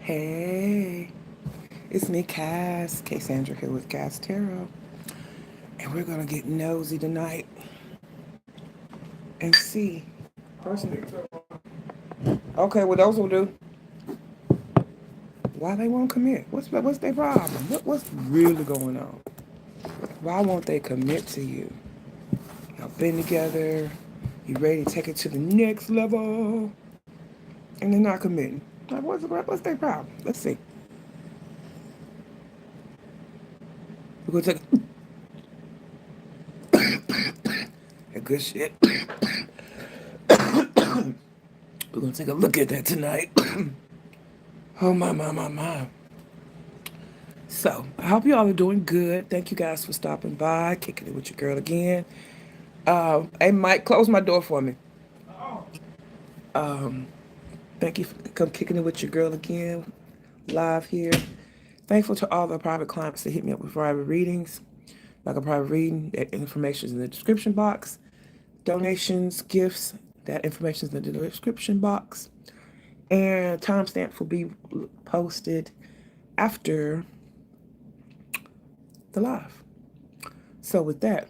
Hey, it's me, Cassandra here with Cass Tarot, and we're gonna get nosy tonight and see. Okay, well those will do. Why they won't commit? What's their problem? What's really going on? Why won't they commit to you? Y'all been together. You ready to take it to the next level, and they're not committing. Like what's their problem? Let's see. We're gonna take a good shit. We're gonna take a look at that tonight. Oh my. So, I hope you all are doing good. Thank you guys for stopping by, kicking it with your girl again. Hey, Mike, close my door for me. Um, Thank you for come kicking it with your girl again, live here. Thankful to all the private clients that hit me up with private readings. Like a private reading, that information is in the description box. Donations, gifts, that information is in the description box. And timestamps will be posted after the live. So with that,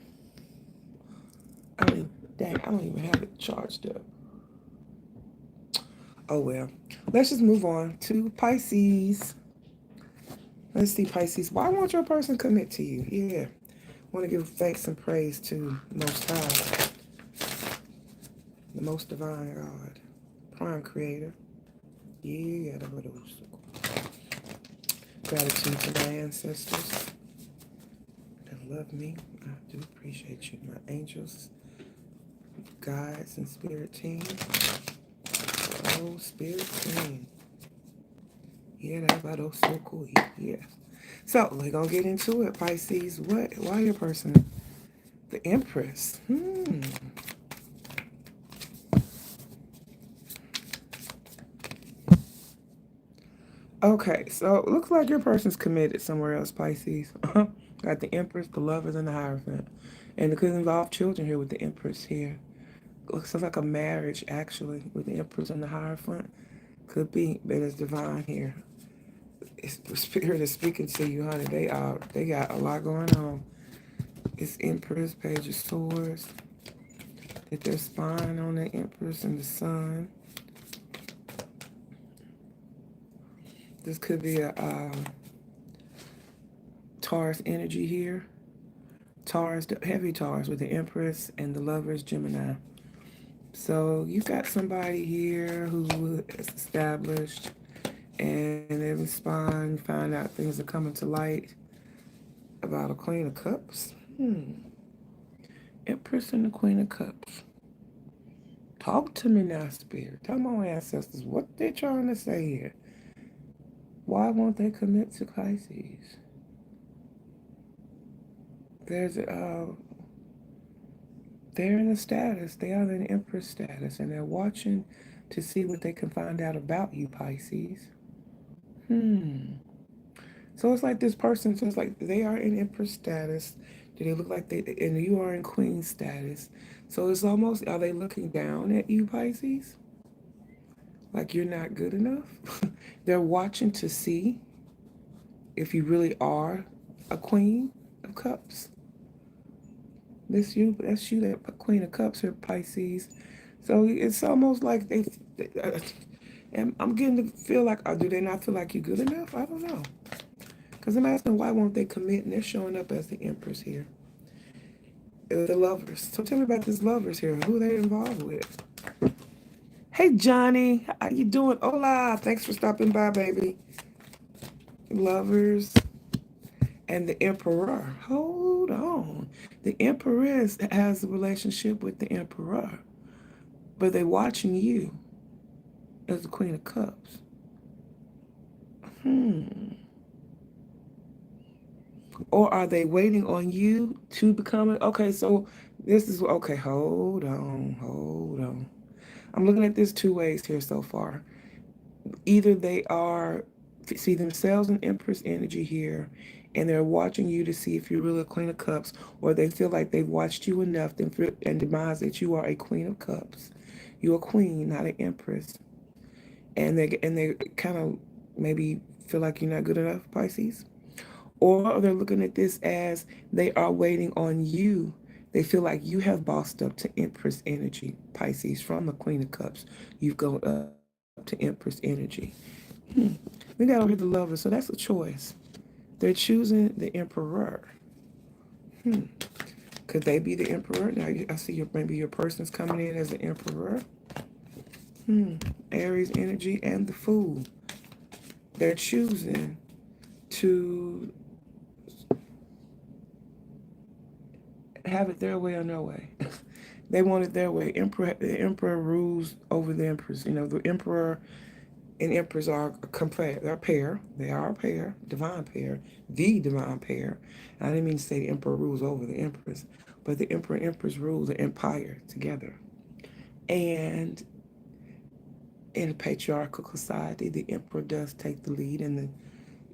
I don't even have it charged up. Oh well. Let's just move on to Pisces. Let's see, Pisces. Why won't your person commit to you? Yeah. Want to give thanks and praise to Most High, the Most Divine God, Prime Creator. Yeah, that was so cool. Gratitude to my ancestors that love me. I do appreciate you, my angels, guides, and spirit team. Oh, spirit team. Yeah, that was so cool. Yeah. So we're gonna get into it, Pisces. Why your person? The Empress. Okay, so it looks like your person's committed somewhere else, Pisces. Got the Empress, the Lovers, and the Hierophant. And it could involve children here with the Empress here. Looks like a marriage, actually, with the Empress and the Hierophant. Could be, but it's divine here. The Spirit is speaking to you, honey. They got a lot going on. It's Empress, Page of Swords. That they're spying on the Empress and the Sun. This could be a Taurus energy here. Taurus, heavy Taurus with the Empress and the Lovers, Gemini. So you got somebody here who is established and they respond, find out things are coming to light about a Queen of Cups. Empress and the Queen of Cups. Talk to me now, Spirit. Tell my ancestors what they're trying to say here. Why won't they commit to Pisces? There's they're in a status. They are in Empress status, and they're watching to see what they can find out about you, Pisces. So it's like this person, so it's like they are in Empress status. Do they look like and you are in Queen status? So it's almost, are they looking down at you, Pisces? Like you're not good enough? They're watching to see if you really are a Queen of Cups. That's you, that Queen of Cups here, Pisces. So it's almost like and I'm getting to feel like, do they not feel like you're good enough? I don't know. Because I'm asking why won't they commit, and they're showing up as the Empress here. The Lovers. So tell me about these Lovers here. Who are they involved with? Hey, Johnny. How you doing? Hola. Thanks for stopping by, baby. Lovers and the Emperor. Hold on. The Empress has a relationship with the Emperor. But they're watching you as the Queen of Cups. Or are they waiting on you to become it? Okay, so this is okay. Hold on. I'm looking at this two ways here so far. Either they are see themselves in Empress energy here, and they're watching you to see if you're really a Queen of Cups, or they feel like they've watched you enough and demise that you are a Queen of Cups. You're a queen, not an Empress, and they kind of maybe feel like you're not good enough, Pisces. Or they're looking at this as they are waiting on you. They feel like you have bossed up to Empress energy, Pisces, from the Queen of Cups. You've gone up to Empress energy. We got over here the Lovers, so that's a choice. They're choosing the Emperor. Could they be the Emperor? Now I see maybe your person's coming in as the Emperor. Aries energy and the Fool. They're choosing to have it their way or no way. They want it their way. The emperor rules over the empress. You know, the emperor and empress are they're a pair. They are a pair, divine pair, the divine pair. I didn't mean to say the emperor rules over the empress, but the emperor and empress rule the empire together. And in a patriarchal society, the emperor does take the lead and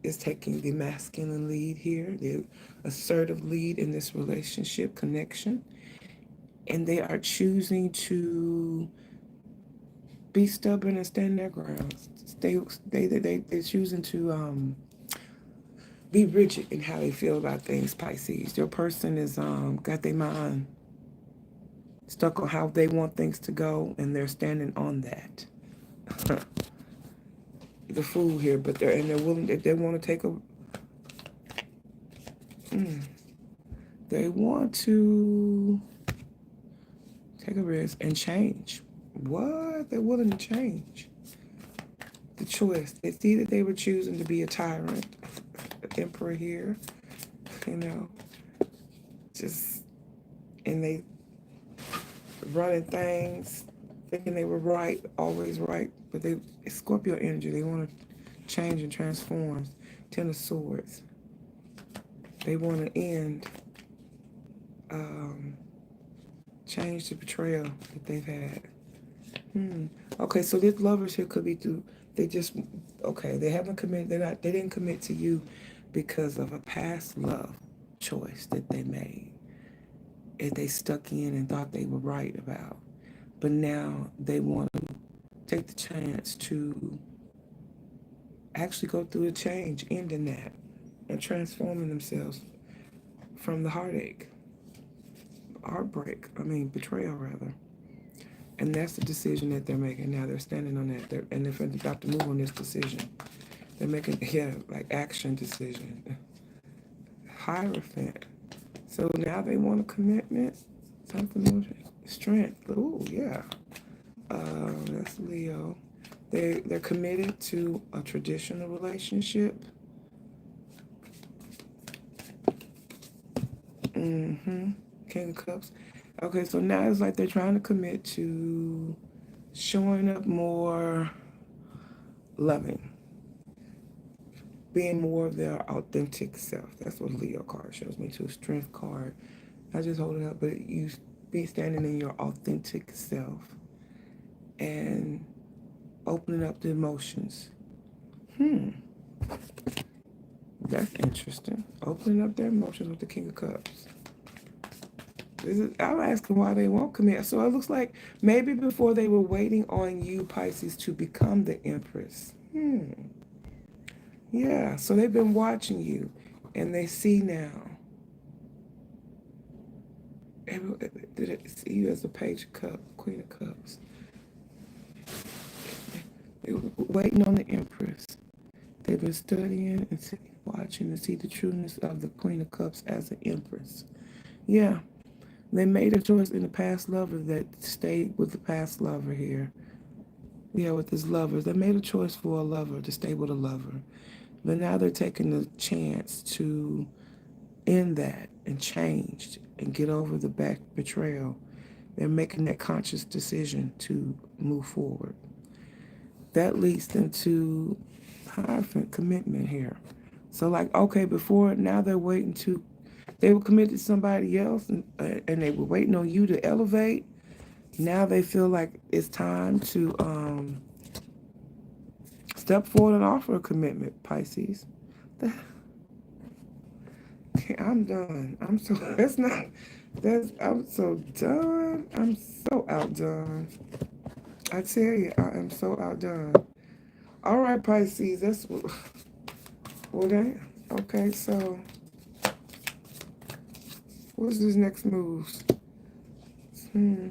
is taking the masculine lead here, the assertive lead in this relationship connection. And they are choosing to be stubborn and stand their ground. They're choosing to be rigid in how they feel about things, Pisces. Your person is got their mind stuck on how they want things to go, and they're standing on that. The Fool here, but they're willing. They want to take a. They want to take a risk and change. What? They're willing to change. The choice. It's either they were choosing to be a tyrant, the emperor here, you know, and they running things, thinking they were right, always right, but it's Scorpio energy. They want to change and transform. Ten of Swords. They want to end, change the betrayal that they've had. Okay, so these lovers here could be they haven't committed, they didn't commit to you because of a past love choice that they made. And they stuck in and thought they were right about. But now they want to take the chance to actually go through a change, ending that, and transforming themselves from the heartbreak, betrayal rather. And that's the decision that they're making now. They're standing on that. And they're about to move on this decision. They're making, like action decision. Hierophant. So now they want a commitment, something more strength. Ooh, yeah. That's Leo. They're committed to a traditional relationship. King of Cups. Okay, so now it's like they're trying to commit to showing up more loving, being more of their authentic self. That's what Leo card shows me too. Strength card. I just hold it up, but you be standing in your authentic self and opening up the emotions. That's interesting. Opening up their emotions with the King of Cups. I'm asking why they won't commit. So it looks like maybe before they were waiting on you, Pisces, to become the Empress. Yeah, so they've been watching you, and they see now. Did it see you as the Page of Cups, Queen of Cups? They were waiting on the Empress. They've been studying and watching to see the trueness of the Queen of Cups as the Empress. Yeah. They made a choice in the past lover that stayed with the past lover here. Yeah, with this lover. They made a choice for a lover to stay with a lover. But now they're taking the chance to end that and change and get over the back betrayal. They're making that conscious decision to move forward. That leads them to Hierophant commitment here. So like, okay, before, now they're waiting to, they were committed to somebody else and they were waiting on you to elevate. Now they feel like it's time to step forward and offer a commitment, Pisces. Okay, I'm done. I'm so done. I'm so outdone. I tell you, I am so outdone. All right, Pisces. That's well, that okay. So, what's this next moves? Hmm.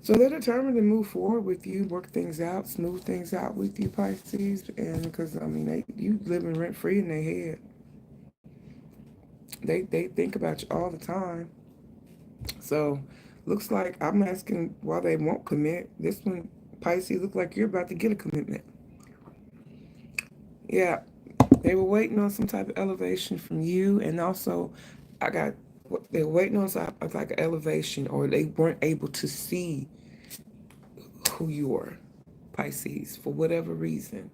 So they're determined to move forward with you, work things out, smooth things out with you, Pisces, and because I mean, you living rent free in their head. They think about you all the time. So looks like I'm asking why they won't commit. This one, Pisces, look like you're about to get a commitment. Yeah, they were waiting on some type of elevation from you, and also, I got they were waiting on some like an elevation, or they weren't able to see who you are, Pisces, for whatever reason.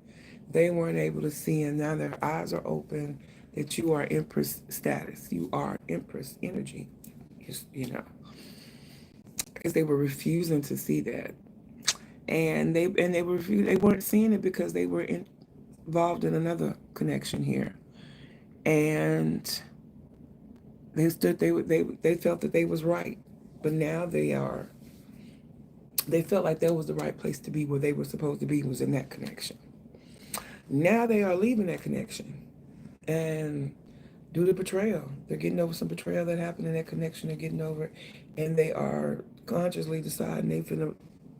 They weren't able to see, and now their eyes are open that you are Empress status. You are Empress energy. Because they were refusing to see that, and they were they weren't seeing it because they were involved in another connection here, and they felt that they was right, but now they felt like that was the right place to be, where they were supposed to be was in that connection. Now they are leaving that connection, and due to betrayal, they're getting over some betrayal that happened in that connection. They're getting over it, and they are consciously deciding they finna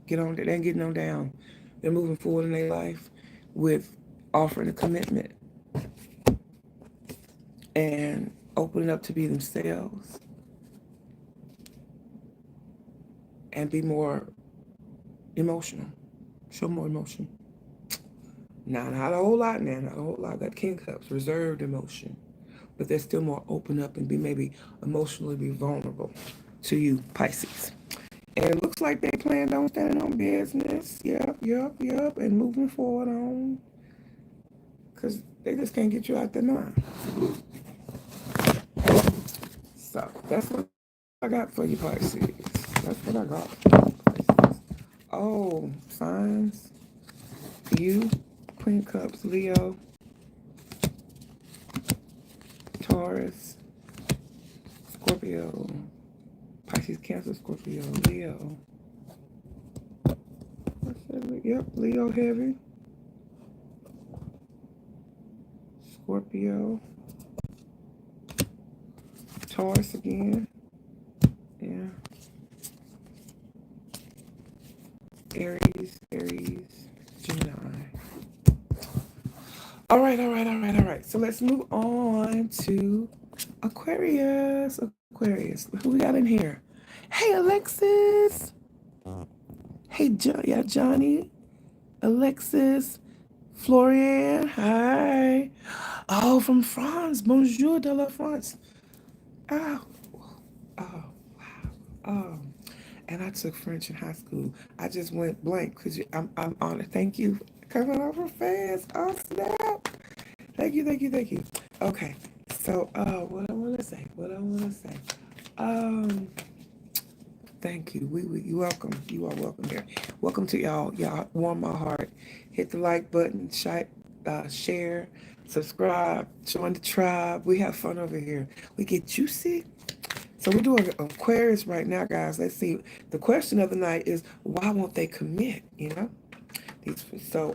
get on. They're getting on down. They're moving forward in their life with offering a commitment and opening up to be themselves and be more emotional. Show more emotion. Not a whole lot now. Not a whole lot. Got King Cups, reserved emotion, but they're still more open up and be maybe emotionally be vulnerable to you, Pisces. And it looks like they planned on standing on business. Yep. And moving forward on. Because they just can't get you out their mind. So that's what I got for you, Pisces. That's what I got for you, Pisces. Oh, signs. You, Queen Cups, Leo, Taurus, Scorpio, Pisces, Cancer, Scorpio, Leo. Yep, Leo heavy. Scorpio, Taurus again. Yeah. Aries, Gemini. All right. So let's move on to Aquarius. Who we got in here? Hey, Alexis. Hey, Johnny. Alexis. Florian. Hi. Oh, from France. Bonjour de la France. Oh, oh, oh. And I took French in high school. I just went blank because I'm honored. Thank you for coming over fast. Oh, snap. Thank you. Okay. So, what I want to say. Um, Thank you. You welcome. You are welcome here. Welcome to y'all. Y'all warm my heart. Hit the like button, share, subscribe, join the tribe. We have fun over here. We get juicy. So we're doing Aquarius right now, guys. Let's see. The question of the night is, why won't they commit? So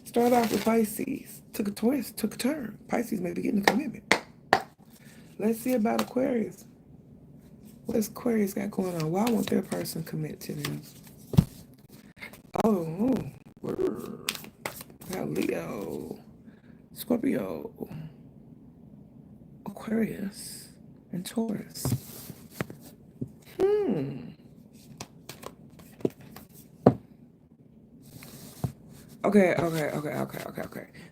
start off with Pisces. Took a twist, took a turn. Pisces may be getting a commitment. Let's see about Aquarius. What's Aquarius got going on? Why won't their person commit to them? Oh, got Leo, Scorpio, Aquarius, and Taurus. Okay.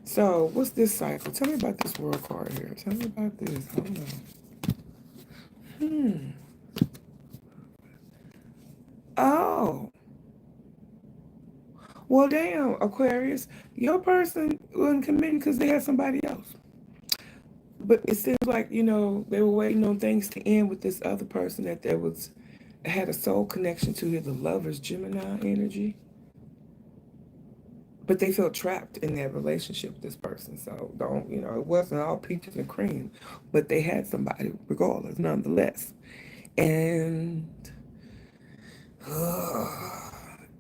So, what's this cycle? Tell me about this world card here. Tell me about this. Hold on. Oh. Well, damn, Aquarius. Your person wasn't committing because they had somebody else. But it seems like, they were waiting on things to end with this other person that had a soul connection to, the Lovers, Gemini energy. But they felt trapped in that relationship with this person. So don't, it wasn't all peaches and cream, but they had somebody regardless, nonetheless. And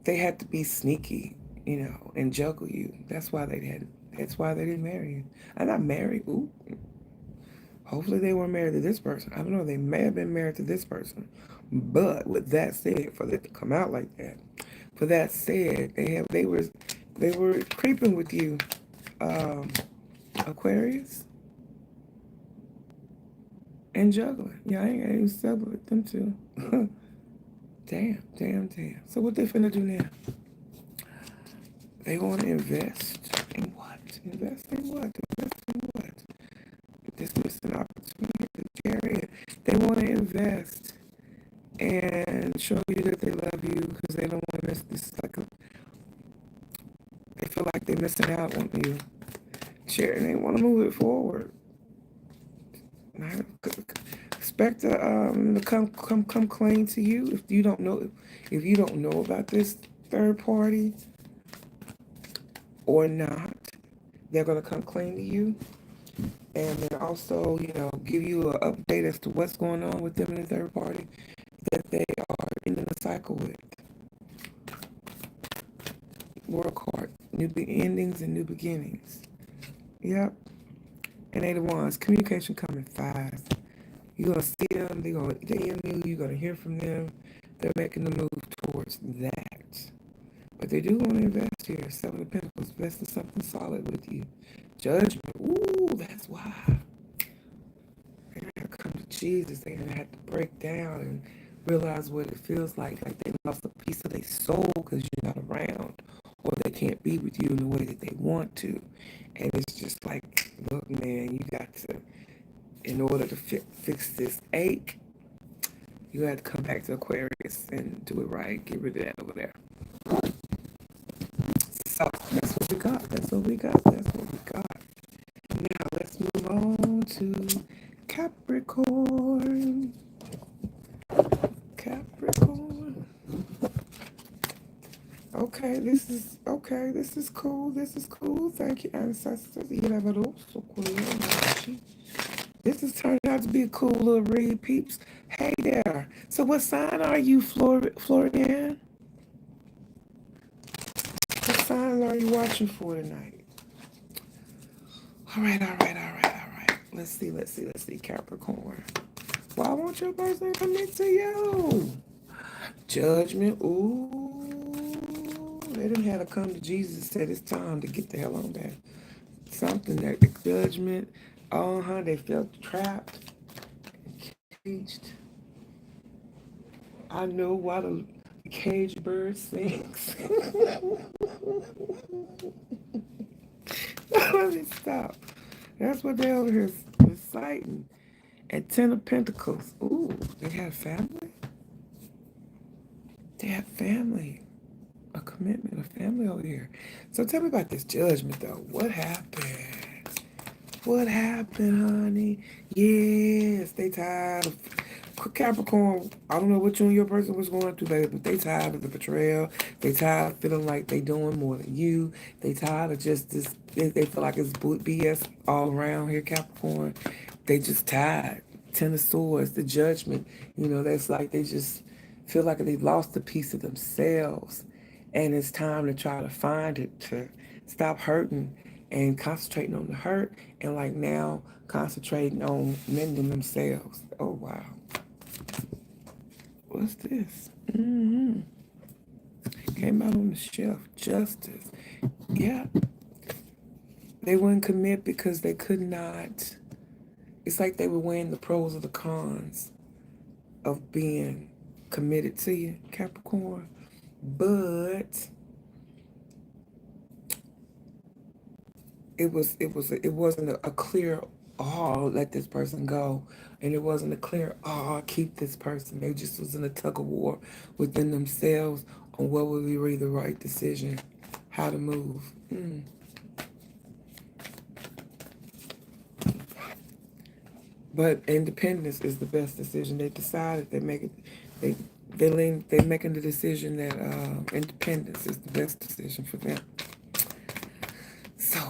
they had to be sneaky, and juggle you. That's why they didn't marry you. I'm not married. Ooh. Hopefully they weren't married to this person. I don't know. They may have been married to this person. But with that said, for it to come out like that, for that said, they were creeping with you, um, Aquarius, and juggling. Yeah, I ain't even celebrate them too. Damn, damn, damn. So what they finna do now? They want to invest in what? Invest in what? Invest in what? This missing opportunity, this area. They want to invest and show you that they love you because they don't want to miss this. They feel like they're missing out on you. Share, and they want to move it forward. Expect to come clean to you if you don't know about this third party or not. They're gonna come clean to you, and then also give you an update as to what's going on with them and the third party that they are in a cycle with. Work hard, new endings and new beginnings. Yep. And they the ones. Communication coming fast. You're going to see them. They're going to DM you. You're going to hear from them. They're making the move towards that. But they do want to invest here. Seven of Pentacles. Invest in something solid with you. Judgment. Ooh, that's why. They're going to have to come to Jesus. They're going to have to break down and realize what it feels like they lost a piece of their soul because you're not around. Or they can't be with you in the way that they want to. And it's just like, look, man, you got to, in order to fix this ache, you have to come back to Aquarius and do it right. Get rid of that over there. So that's what we got. That's what we got. That's what we got. Now let's move on to Capricorn. Capricorn. Okay, this is cool. This is cool. Thank you, ancestors. This is turning out to be a cool little read, peeps. Hey there. So what sign are you, Florian? What signs are you watching for tonight? All right. Let's see, Capricorn. Why won't your person commit to you? Judgment. Ooh. They didn't have to come to Jesus and said it's time to get the hell on that. Something that the judgment. They felt trapped, caged. I know why the caged bird sings. Let me stop. That's what they over here reciting. And Ten of Pentacles. Ooh, they have family? They have family. A commitment, a family over here. So tell me about this judgment, though. What happened? What happened, honey? Yes, they tired of Capricorn. I don't know what you and your person was going through, baby, but they tired of the betrayal. They tired of feeling like they doing more than you. They tired of just this. They feel like it's BS all around here, Capricorn. They just tired. Ten of Swords, the judgment. That's like they just feel like they lost a piece of themselves. And it's time to try to find it, to stop hurting and concentrating on the hurt, and like now concentrating on mending themselves. Oh, wow. What's this? Came out on the shelf. Justice. Yeah. They wouldn't commit because they could not. It's like they were weighing the pros or the cons of being committed to you, Capricorn. But it wasn't a clear, let this person go, and it wasn't a clear, keep this person. They just was in a tug of war within themselves on what would be the right decision, how to move. But independence is the best decision. They decided they're making the decision that independence is the best decision for them.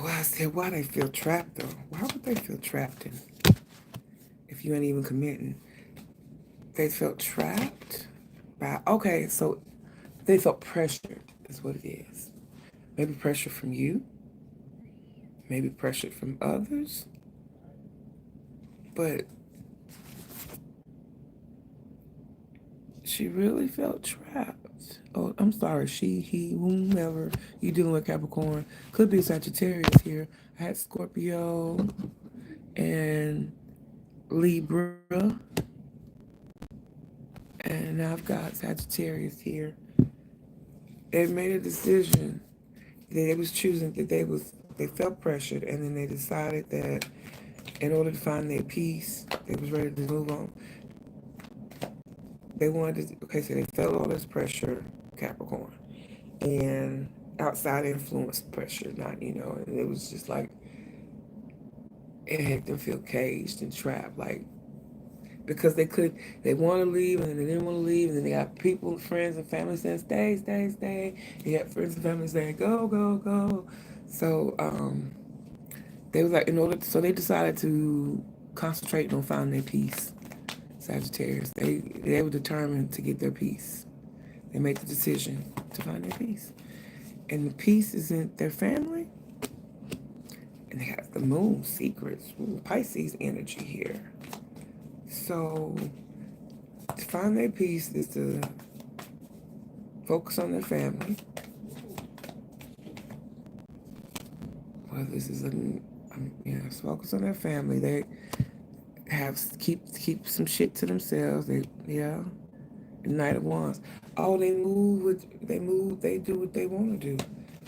well, I said, why they feel trapped though? Why would they feel trapped if you ain't even committing? They felt trapped by, okay, so they felt pressured is what it is. Maybe pressure from you, maybe pressure from others, but she really felt trapped. Oh, I'm sorry, she, he, whomever you dealing with, Capricorn. Could be Sagittarius here. I had Scorpio and Libra, and now I've got Sagittarius here. They made a decision. They was choosing that they felt pressured, and then they decided that in order to find their peace, they was ready to move on. They wanted to, okay, so they felt all this pressure, Capricorn, and outside influence pressure, not, and it was just like, it had them feel caged and trapped, like, because they want to leave and then they didn't want to leave, and then they got people, friends and family saying, stay, stay, stay. You got friends and family saying, go, go, go. So, they was like, so they decided to concentrate on finding their peace. Sagittarius, they were determined to get their peace. They made the decision to find their peace, and the peace is in their family. And they have the moon secrets, Pisces energy here. So to find their peace is to focus on their family. Well, this is focus on their family. They have keep some shit to themselves. The Knight of Wands. Oh, they do what they want to do.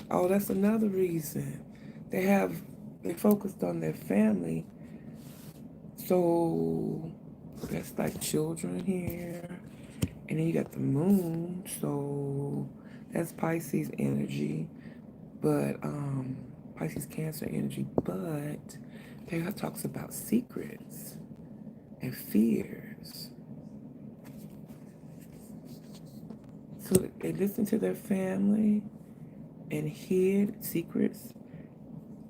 Oh, that's another reason. They focused on their family. So that's like children here. And then you got the moon, so that's Pisces energy. But Pisces Cancer energy, but they talks about secrets and fears. So they listened to their family and hid secrets.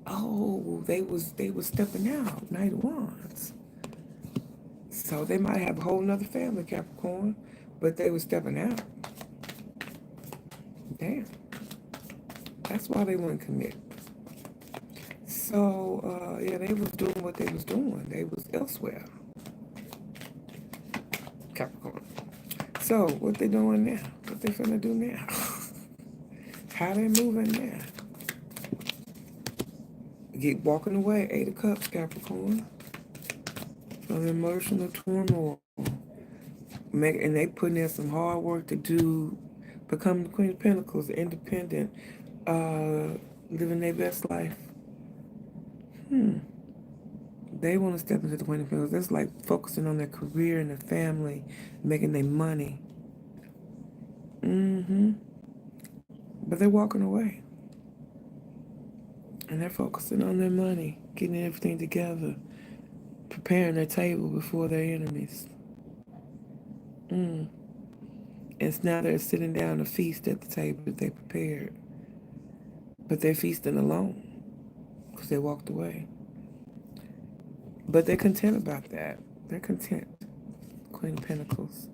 Oh, they was stepping out, Knight of Wands. So they might have a whole nother family, Capricorn, but they were stepping out. Damn. That's why they wouldn't commit. So, they was doing what they was doing. They was elsewhere. Capricorn. So, what they doing now? What they finna do now? How they moving now? Get walking away, 8 of Cups, Capricorn. From emotional turmoil. And they putting in some hard work to do, become the Queen of Pentacles, independent, living their best life. They want to step into the Queen of Pentacles. That's like focusing on their career and their family, making their money. But they're walking away. And they're focusing on their money, getting everything together, preparing their table before their enemies. And now they're sitting down to feast at the table that they prepared. But they're feasting alone because they walked away. But they're content about that. They're content. Queen of Pentacles.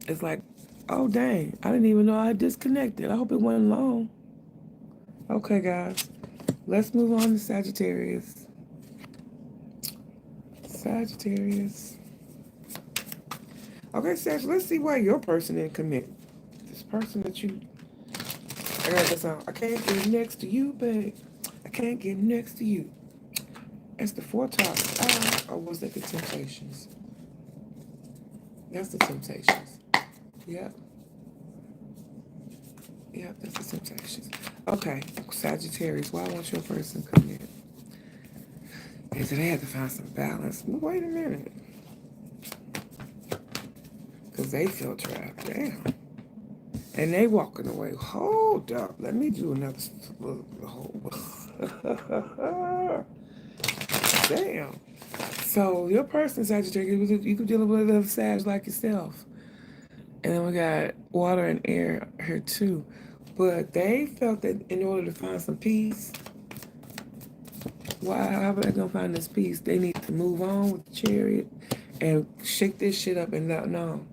It's like, oh dang, I didn't even know I disconnected. I hope it wasn't long. Okay, guys. Let's move on to Sagittarius. Sagittarius. Okay, Sag, let's see why your person didn't commit. This person that you... I got this song. I can't get next to you, babe. I can't get next to you. It's the 4 tops. Or was that the Temptations? That's the Temptations. Yep. Yep, that's the Temptations. Okay, Sagittarius, why won't your person commit? They said they had to find some balance. Wait a minute. Because they feel trapped. Damn. And they walking away. Hold up. Let me do another. Damn. So your person, Sagittarius, you could deal with a Sag like yourself. And then we got water and air here too. But they felt that in order to find some peace, how are they gonna find this peace? They need to move on with the Chariot and shake this shit up and not know.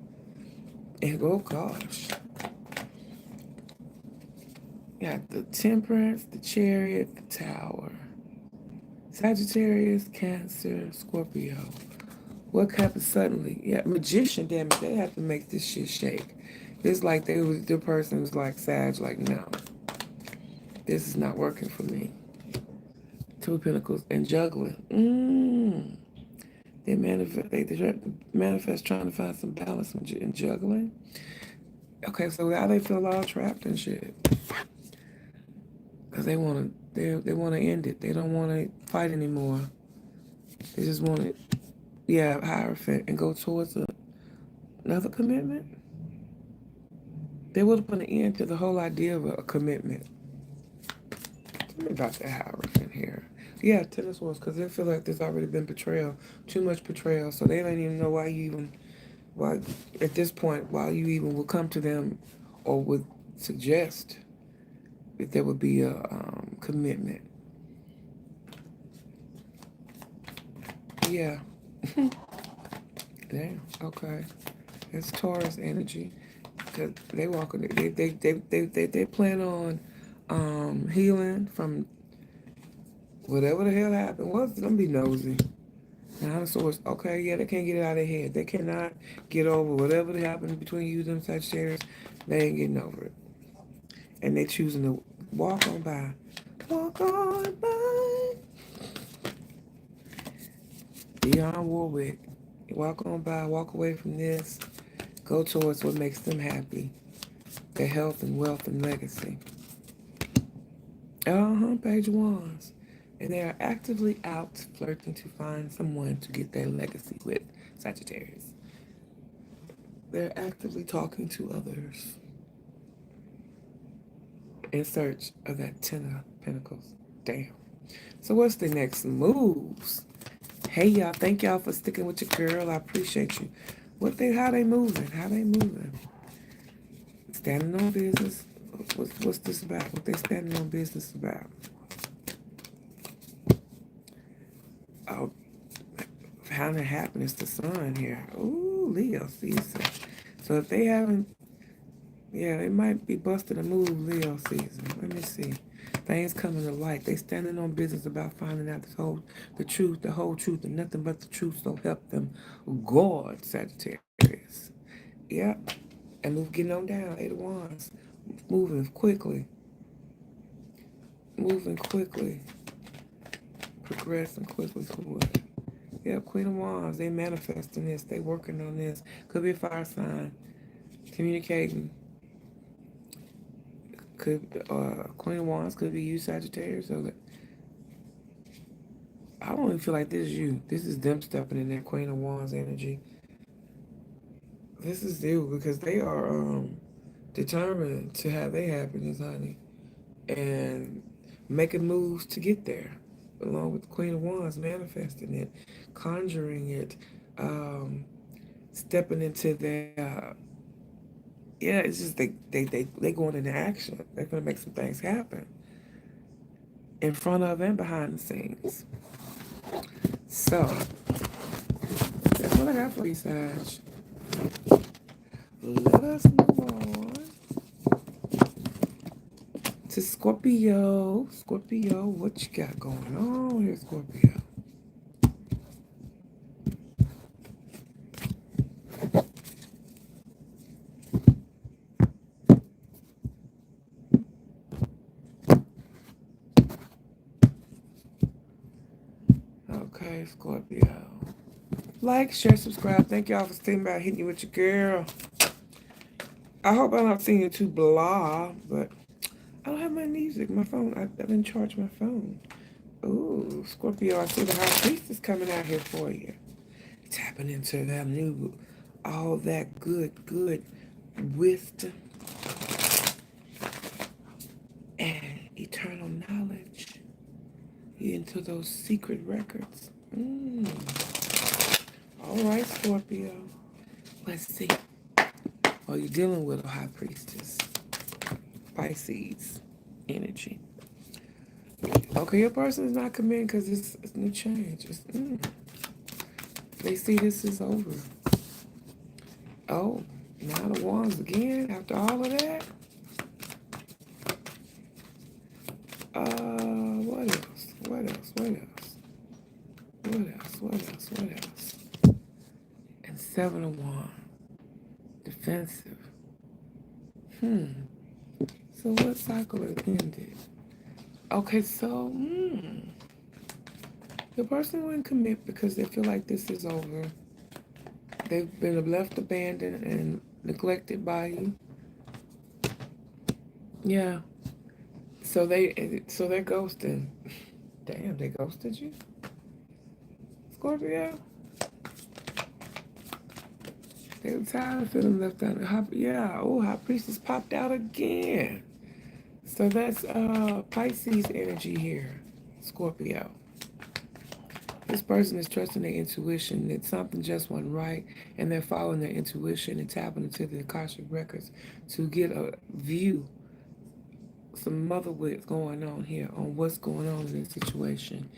And oh gosh. Got the Temperance, the Chariot, the Tower. Sagittarius, Cancer, Scorpio. What happened suddenly? Yeah, Magician, damn it. They have to make this shit shake. It's like the person was like Sag, like, no. This is not working for me. Two of Pentacles and juggling. They manifest trying to find some balance in juggling. Okay, so now they feel all trapped and shit. Because they want to end it. They don't want to fight anymore. They just want to, Hierophant, and go towards another commitment. They would have put an end to the whole idea of a commitment. Tell me about the Hierophant here. Yeah, Ten of Swords, because they feel like there's already been betrayal. Too much betrayal. So they don't even know why at this point, why you even will come to them or would suggest that there would be a commitment. Yeah. Damn. Okay. It's Taurus energy. Cause they walking. They plan on healing from whatever the hell happened. What's gonna be nosy? Nine of Swords. Okay, yeah, they can't get it out of their head. They cannot get over whatever happened between you and them Sagittarius. They ain't getting over it, and they choosing to walk on by. Walk on by. Dionne Warwick. Walk on by. Walk away from this. Go towards what makes them happy. Their health and wealth and legacy. Page of Wands. And they are actively out flirting to find someone to get their legacy with, Sagittarius. They're actively talking to others in search of that Ten of Pentacles. Damn. So what's the next moves? Hey, y'all. Thank y'all for sticking with your girl. I appreciate you. How they moving? How they moving? Standing on business. What's this about? What they standing on business about? Oh, found it happiness, the sun here. Ooh, Leo season. So if they haven't, they might be busting a move Leo season. Let me see. Things coming to light. They standing on business about finding out the truth, the whole truth, and nothing but the truth. So help them, God, Sagittarius. Yep. And getting on down. Eight of Wands. Moving quickly. Progressing quickly forward. Yep, Queen of Wands. They manifesting this. They working on this. Could be a fire sign. Communicating. Queen of Wands could be you, Sagittarius. So that I don't even feel like this is you. This is them stepping in that Queen of Wands energy. This is you because they are determined to have their happiness, honey, and making moves to get there, along with the Queen of Wands, manifesting it, conjuring it, stepping into their. It's just they going into action. They're gonna make some things happen in front of and behind the scenes. So that's what I got for you, Sag. Let us move on to Scorpio. Scorpio, what you got going on here, Scorpio? Okay, Scorpio. Like, share, subscribe. Thank y'all for staying by hitting you with your girl. I hope I'm not seeing you too blah, but I don't have my music. My phone, I didn't charge my phone. Ooh, Scorpio, I see the High Priestess coming out here for you. Tapping into that new, all that good wisdom and eternal knowledge into those secret records. All right, Scorpio. Let's see. Oh, you're dealing with a High Priestess. Pisces energy. Okay, your person is not committing because it's new change. They see this is over. Oh, now the wands again after all of that. What else? What else? What else? What else? What else? What else? And 7 of Wands. Defensive. So what cycle has ended? Okay, so, the person wouldn't commit because they feel like this is over. They've been left abandoned and neglected by you. Yeah. So they're ghosting. Damn, they ghosted you? Scorpio? They were tired of feeling left out. Yeah, oh, High Priestess popped out again. So that's Pisces energy here, Scorpio. This person is trusting their intuition that something just went right, and they're following their intuition and tapping into the Akashic records to get a view, some mother wits going on here on what's going on in this situation.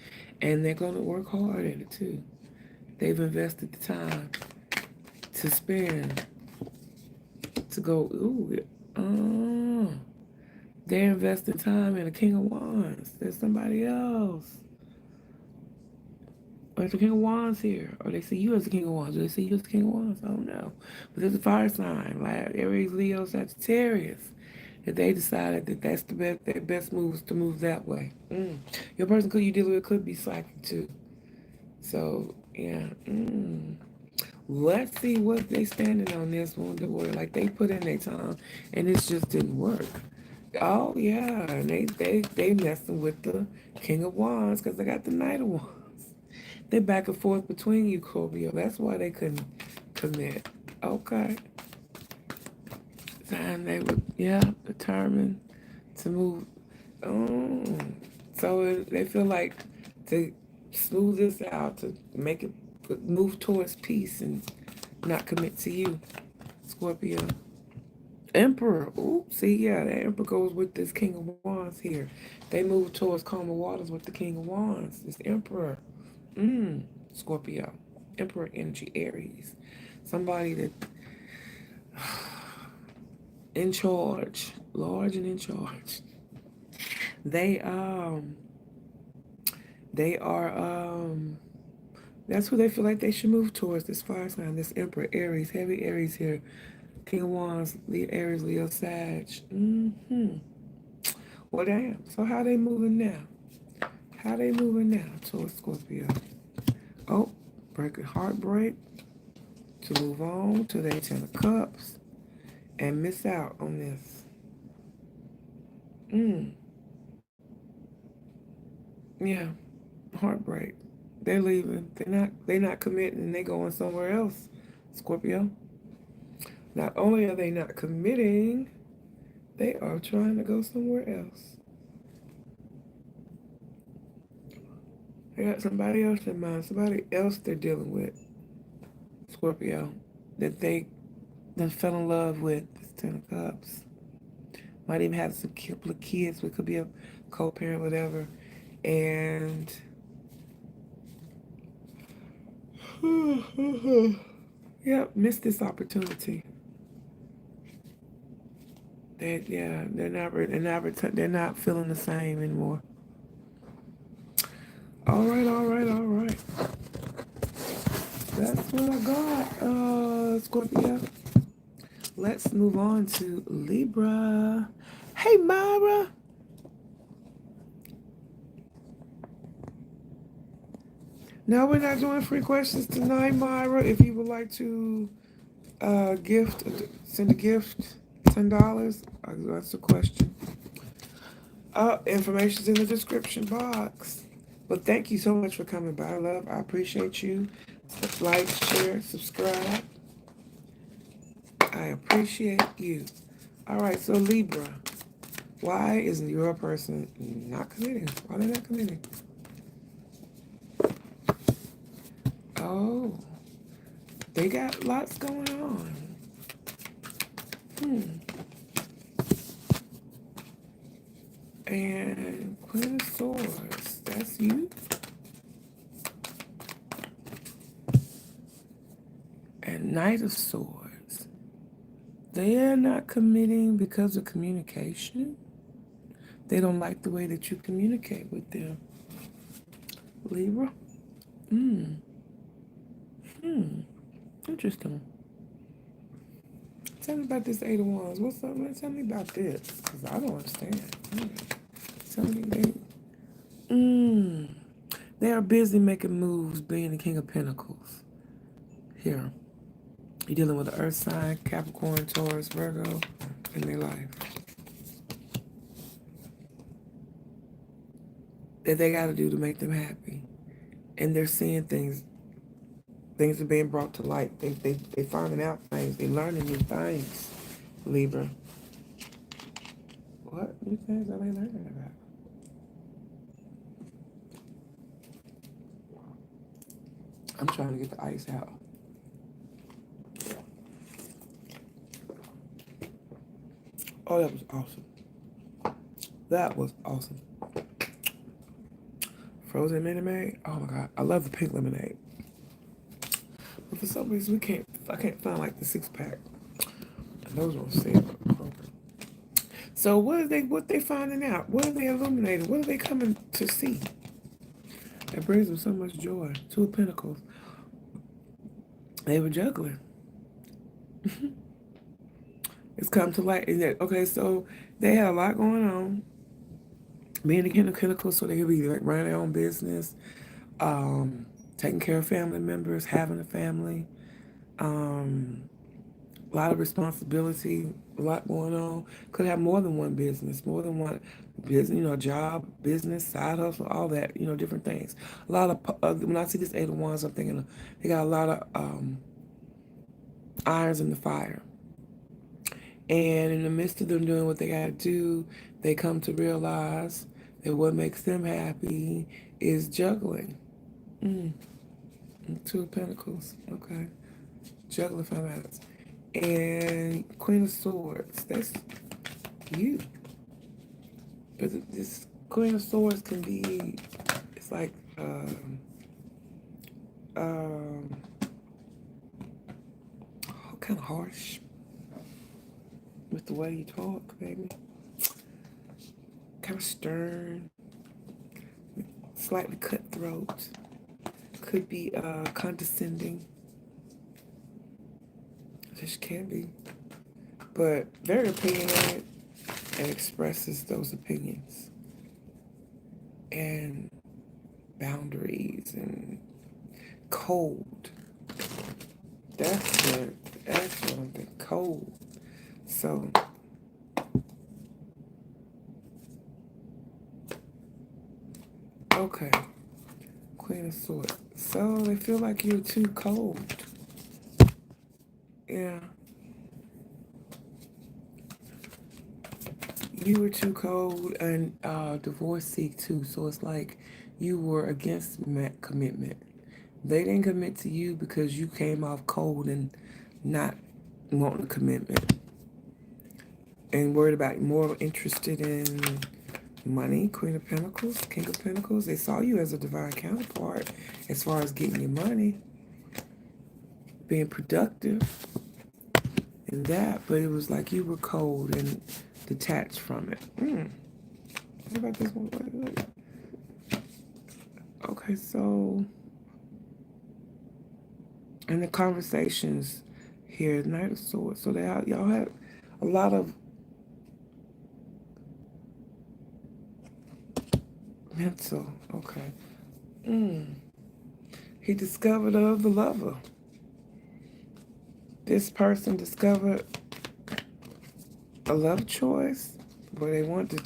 And they're going to work hard at it too. They've invested the time to spend, to go, they're investing time in a King of Wands. There's somebody else. Or it's the King of Wands here. Or they see you as the King of Wands. Or they see you as the King of Wands. I don't know. But there's a fire sign, like Aries, Leo, Sagittarius. That they decided that that's their best move is to move that way. Your person you deal with could be psychic too. So, yeah. Let's see what they standing on this one. Like they put in their time and it just didn't work. Oh yeah, and they messing with the King of Wands because they got the Knight of Wands. They're back and forth between you, Scorpio. That's why they couldn't commit. Okay. And they were, determined to move. So they feel like to smooth this out, to make it move towards peace and not commit to you, Scorpio. Emperor. Ooh, see, yeah, the Emperor goes with this King of Wands here. They move towards calmer waters with the King of Wands. This Emperor. Scorpio. Emperor energy, Aries. Somebody that in charge, large and in charge. They are that's who they feel like they should move towards, this fire sign, this Emperor, Aries, heavy Aries here. King of Wands, Aries, Leo, Sag. Well, damn. So how they moving now? How they moving now towards Scorpio? Oh, heartbreak. To move on to the 10 of Cups and miss out on this. Yeah, heartbreak. They're leaving. They're not committing and they going somewhere else, Scorpio. Not only are they not committing, they are trying to go somewhere else. They got somebody else in mind, somebody else they're dealing with, Scorpio, that they fell in love with, this 10 of Cups. Might even have some couple of kids, we could be a co-parent, whatever. And missed this opportunity. They're not feeling the same anymore. All right. That's what I got, Scorpio. Let's move on to Libra. Hey, Myra. No, we're not doing free questions tonight, Myra. If you would like to send a gift, $10. That's the question. Information's in the description box. But thank you so much for coming by, love. I appreciate you. Like, share, subscribe. I appreciate you. All right, so Libra. Why isn't your person not committing? Why are they not committing? Oh, they got lots going on. And Queen of Swords, that's you. And Knight of Swords, they are not committing because of communication. They don't like the way that you communicate with them. Libra? Interesting. Tell me about this Eight of Wands. What's up, man? Tell me about this, because I don't understand. Tell me they are busy making moves, being the King of Pentacles. Here. You're dealing with the Earth sign, Capricorn, Taurus, Virgo in their life. That they got to do to make them happy. And they're seeing things. Things are being brought to light. They finding out things. They learning new things, Libra. What new things are they learning about? I'm trying to get the ice out. Oh, that was awesome. That was awesome. Frozen lemonade. Oh my God, I love the pink lemonade. But for some reason, I can't find like the 6-pack. And those ones say so what they finding out? What are they illuminating? What are they coming to see? That brings them so much joy. Two of Pentacles. They were juggling. It's come to light. Okay, so they had a lot going on. Being the King of Pentacles, so they could be like running their own business, taking care of family members, having a family, a lot of responsibility, a lot going on. Could have more than one business, job, business, side hustle, all that, different things. A lot of, when I see this Eight of Wands, I'm thinking they got a lot of irons in the fire. And in the midst of them doing what they got to do, they come to realize that what makes them happy is juggling. Two of Pentacles. Okay. Juggling 5 minutes. And Queen of Swords. That's you. But this Queen of Swords can be, it's like, kind of harsh with the way you talk, baby. Kind of stern, slightly cutthroat. Could be condescending. Just can be. But very opinionated and expresses those opinions. And boundaries and cold. That's what I'm thinking. Cold. So okay. Queen of Swords. So they feel like you're too cold. Yeah. You were too cold and divorce seek too. So it's like you were against commitment. They didn't commit to you because you came off cold and not wanting a commitment. And worried about more interested in money, Queen of Pentacles, King of Pentacles. They saw you as a divine counterpart as far as getting your money, being productive and that, but it was like you were cold and detached from it. What about this one? Okay, so in the conversations here, Knight of Swords, so y'all had a lot of mental. Okay. He discovered of the lover. This person discovered a love choice where they want to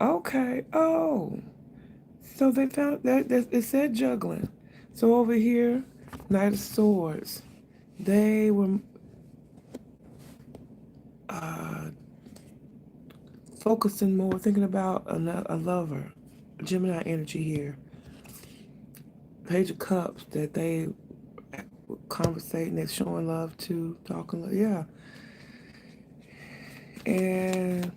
okay. Oh, so they found that it said juggling. So over here, Knight of Swords, they were focusing more, thinking about a lover, Gemini energy here. Page of Cups, that they conversating, they're showing love to, talking, yeah. and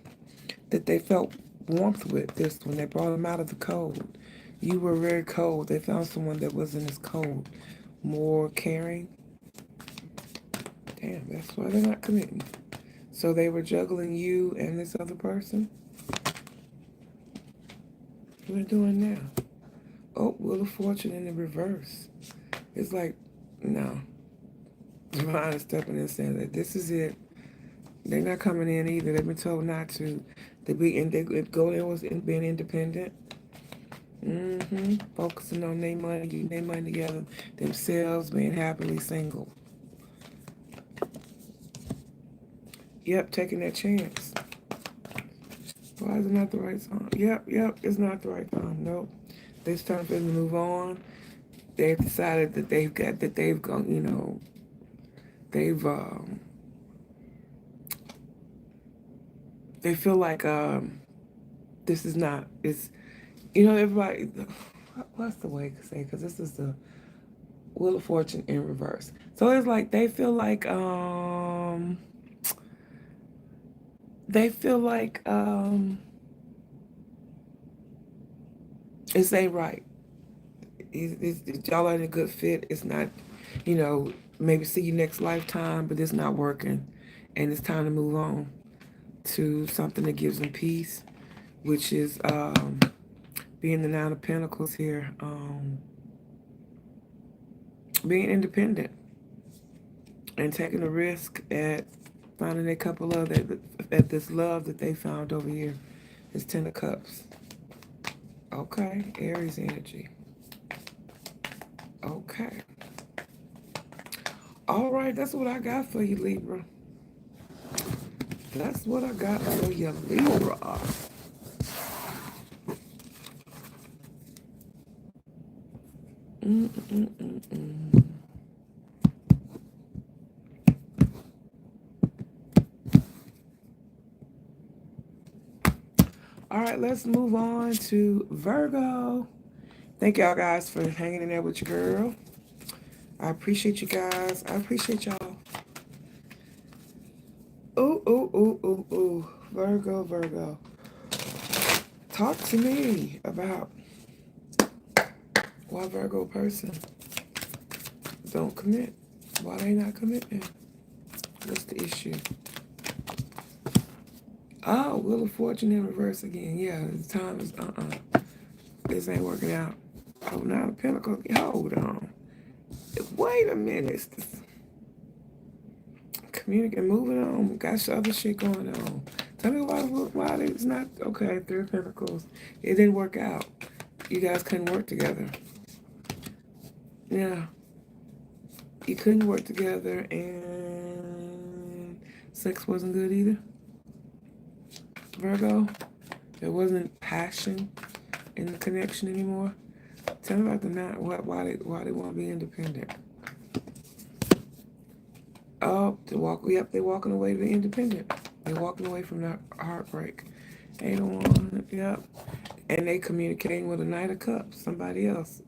that they felt warmth with this when they brought them out of the cold. You were very cold. They found someone that wasn't as cold, more caring. Damn, that's why they're not committing. So they were juggling you and this other person. What are you doing now? Oh, Wheel of Fortune in the reverse. It's like, no. Divine is stepping in and saying that this is it. They're not coming in either. They've been told not to. They go there was being independent. Focusing on their money, getting their money together, themselves, being happily single. Yep, taking that chance. Why is it not the right time? Yep, it's not the right time. Nope. It's time for them to move on. They've decided that they've gone, you know, they feel like this is not, it's, you know, everybody, what's the way to say, because this is the Wheel of Fortune in reverse. So it's like they feel like it's ain't right. Y'all are in a good fit. It's not, you know, maybe see you next lifetime, but it's not working. And it's time to move on to something that gives them peace, which is being the Nine of Pentacles here, being independent and taking a risk at finding a couple of at this love that they found over here. It's Ten of Cups. Okay, Aries energy. Okay. All right, that's what I got for you, Libra. That's what I got for you, Libra. All right, let's move on to Virgo. Thank y'all guys for hanging in there with your girl. I appreciate you guys. I appreciate y'all. Ooh. Virgo. Talk to me about why Virgo person don't commit. Why they not committing? What's the issue? Oh, Wheel of Fortune in reverse again. Yeah, the time is this ain't working out. Oh, now the Pentacle. Hold on. Wait a minute. Communicate, moving on. Got some other shit going on. Tell me why it's not okay. Three of Pentacles. It didn't work out. You guys couldn't work together. Yeah. You couldn't work together, and sex wasn't good either. Virgo, there wasn't passion in the connection anymore. Tell me about the night. Why they want to be independent? Oh, Yep, they're walking away to be independent. They're walking away from that heartbreak. They don't want. Yep, and they communicating with a Knight of Cups, somebody else.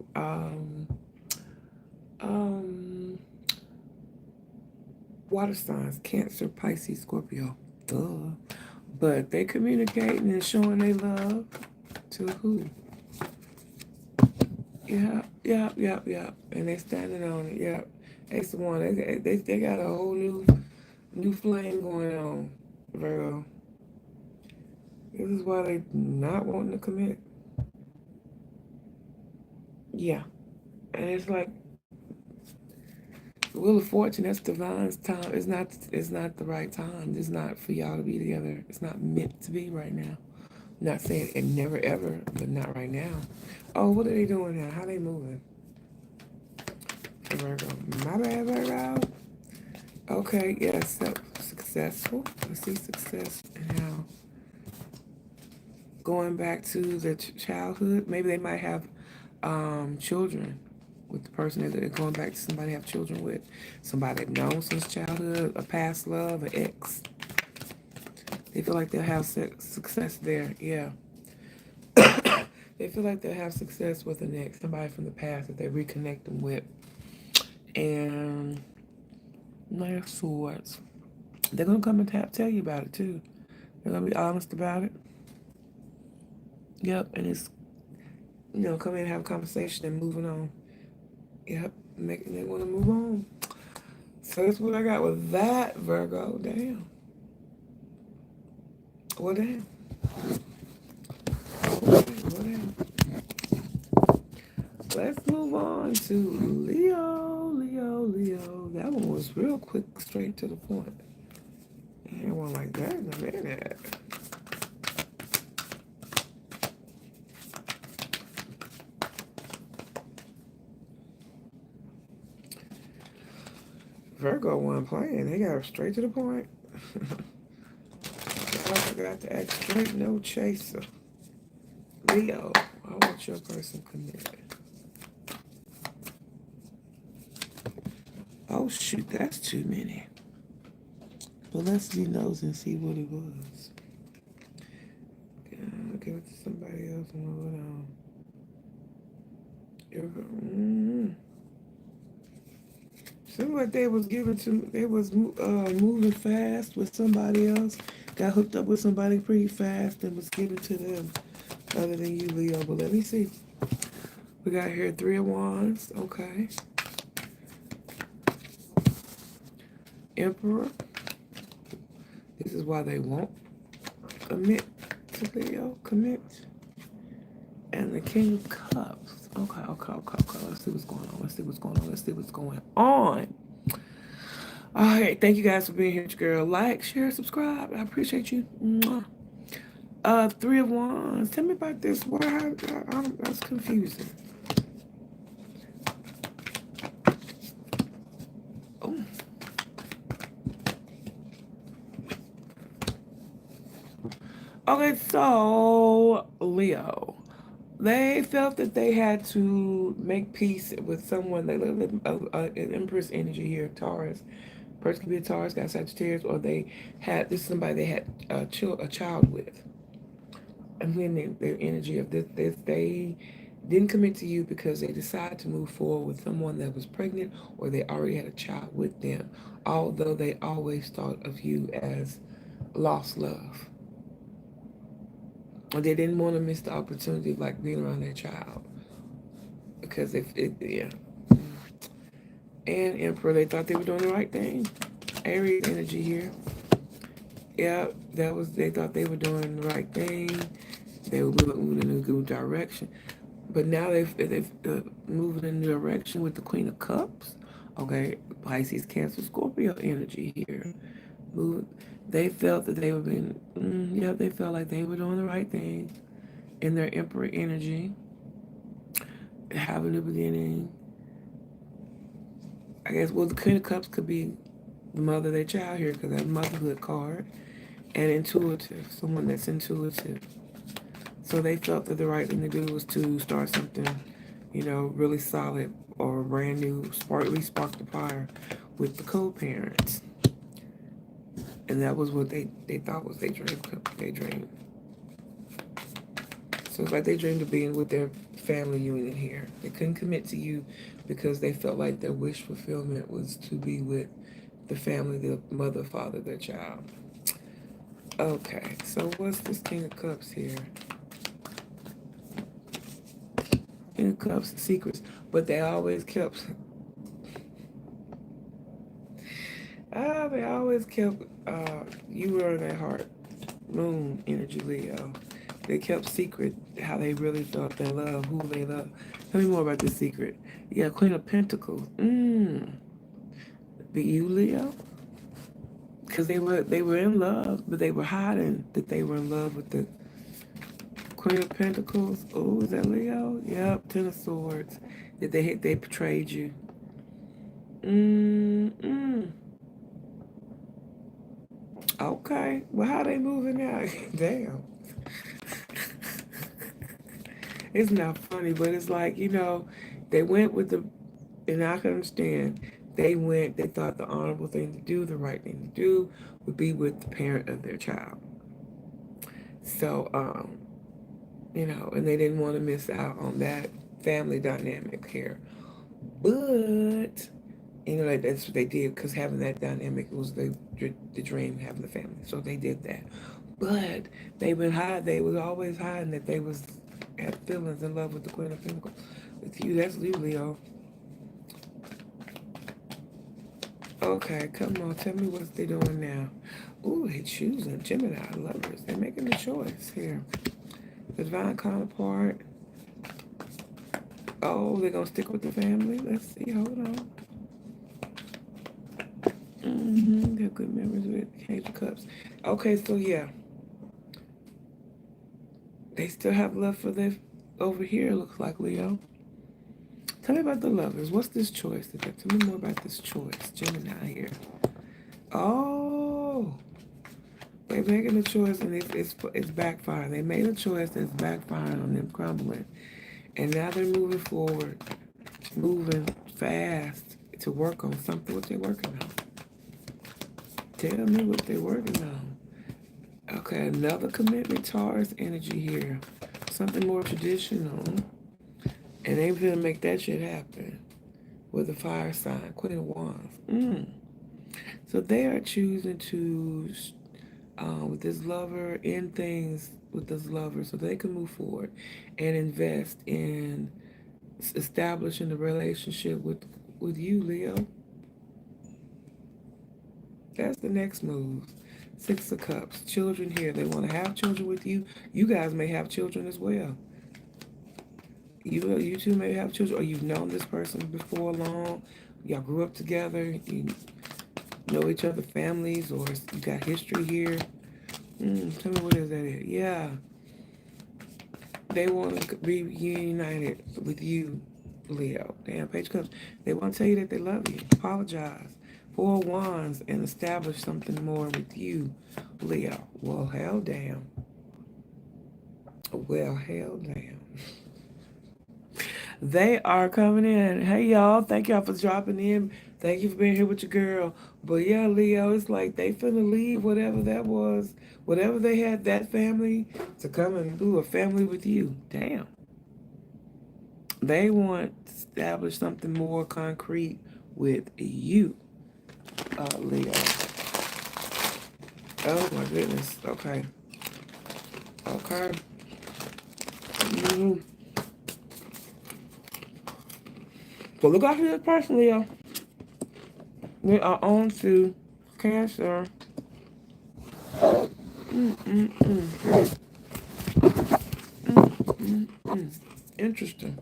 Water signs, Cancer, Pisces, Scorpio. Duh. But they communicating and showing they love to who? Yeah. And they standing on it. Yep. It's the one. They got a whole new flame going on, Virgo. This is why they not wanting to commit. Yeah. And it's like Wheel of Fortune, that's divine's time. It's not the right time. It's not for y'all to be together. It's not meant to be right now. I'm not saying it never ever, but not right now. Oh, what are they doing now? How they moving? Virgo. My bad, Virgo. Okay, yes, so successful. Let's see success now. Going back to the childhood. Maybe they might have children with the person that they're going back to, somebody have children with, somebody they've known since childhood, a past love, an ex. They feel like they'll have success there. Yeah. They feel like they'll have success with an ex, somebody from the past that they reconnect them with. And Knight of Swords. They're going to come and tell you about it too. They're gonna be honest about it. Yep, and it's come in and have a conversation and moving on. Yep, making they want to move on. So that's what I got with that, Virgo. Damn. Well, damn. Well, damn. Let's move on to Leo, Leo, Leo. That one was real quick, straight to the point. I ain't one like that in a minute. Virgo wasn't playing. They got straight to the point. I forgot to act straight, no chaser. Leo, I want your person committed. Oh shoot, that's too many. But let's be nosy and see what it was. I'll give it to somebody else and move it on. Seemed like they was moving fast with somebody else. Got hooked up with somebody pretty fast and was given to them, other than you, Leo. But let me see. We got here 3 of Wands. Okay. Emperor. This is why they won't commit to Leo. Commit. And the King of Cups. Okay. Let's see what's going on. All right. Thank you guys for being here, girl. Like, share, subscribe. I appreciate you. Mwah. 3 of Wands. Tell me about this. That's confusing. Oh. Okay, so Leo. They felt that they had to make peace with someone. They live an Empress energy here, Taurus. Person could be a Taurus, got Sagittarius, or this is somebody they had a child with. And then their energy of this, they didn't commit to you because they decided to move forward with someone that was pregnant or they already had a child with them, although they always thought of you as lost love. They didn't want to miss the opportunity of like being around their child because yeah. And Emperor, they thought they were doing the right thing. Aries energy here. Yeah, they thought they were doing the right thing. They were moving in a good direction. But now they've moving in the direction with the Queen of Cups. Okay, Pisces, Cancer, Scorpio energy here. They felt that they were they felt like they were doing the right thing in their Emperor energy, having a beginning. I guess, well, the Queen of Cups could be the mother of their child here because that motherhood card, and intuitive, someone that's intuitive. So they felt that the right thing to do was to start something, really solid or brand new, spark the fire with the co-parents. And that was what they thought was their dream. So it's like they dreamed of being with their family unit here. They couldn't commit to you because they felt like their wish fulfillment was to be with the family, the mother, father, their child. Okay, so what's this King of Cups here? King of Cups, secrets. But they always kept... they always kept... you were in their heart. Moon energy, Leo. They kept secret how they really felt their love, who they love. Tell me more about this secret. Yeah, Queen of Pentacles. Be you, Leo? Because they were in love, but they were hiding that they were in love with the Queen of Pentacles. Oh, is that Leo? Yep, Ten of Swords. That they betrayed you. Okay. Well, how they moving now? Damn. It's not funny, but it's like, they went with and I can understand, they thought the honorable thing to do, the right thing to do, would be with the parent of their child. So, and they didn't want to miss out on that family dynamic here. But, that's what they did, because having that dynamic was the dream, having the family. So they did that. But they've been hiding. They was always hiding that they was had feelings in love with the Queen of Pentacles. With you, that's you, Leo. Okay, come on. Tell me what they're doing now. Ooh, they choosing Gemini lovers. They're making a choice here. The divine counterpart. Oh, they're gonna stick with the family. Let's see. Hold on. They have good memories with Page of Cups. Okay, so yeah, they still have love for this over here. Looks like Leo. Tell me about the lovers. What's this choice? Tell me more about this choice, Gemini here. Oh, they're making a choice and it's backfiring. They made a choice that's backfiring on them, crumbling, and now they're moving forward, moving fast to work on something. What they working on? Tell me what they're working on. Okay, another commitment, Taurus energy here. Something more traditional. And they gonna make that shit happen with the fire sign, Queen of Wands. So they are choosing to, with this lover, end things with this lover so they can move forward and invest in establishing a relationship with you, Leo. That's the next move. Six of Cups. Children here. They want to have children with you. You guys may have children as well. You two may have children, or you've known this person before long. Y'all grew up together. You know each other, families, or you got history here. Tell me what is that? Yeah. They want to be reunited with you, Leo. Damn, Page Cups. They want to tell you that they love you. Apologize. Four of Wands and establish something more with you, Leo. Well, hell damn. Well, hell damn. They are coming in. Hey, y'all. Thank y'all for dropping in. Thank you for being here with your girl. But yeah, Leo, it's like they finna leave whatever that was. Whatever they had, that family, to come and do a family with you. Damn. They want to establish something more concrete with you, Leo. Oh my goodness. Okay. Okay. But look out for this person, Leo. We are on to Cancer. Interesting.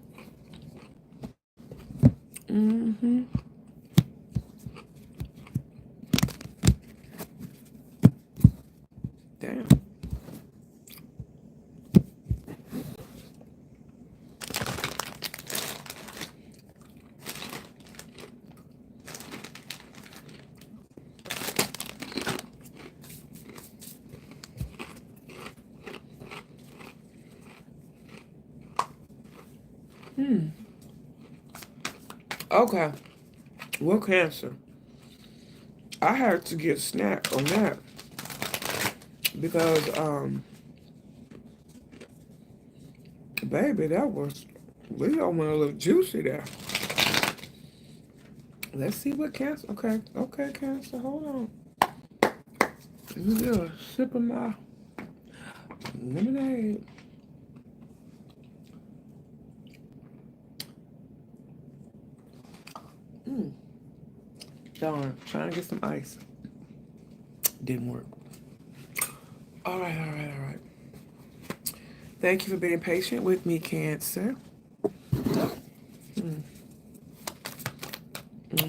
Damn. Okay. Well, Cancer. I had to get snack on that because, baby, that was, Leo went a little juicy there. Let's see what Cancer, okay, Cancer, hold on. Let me do a sip of my lemonade. Darn, trying to get some ice. Didn't work. All right. Thank you for being patient with me, Cancer.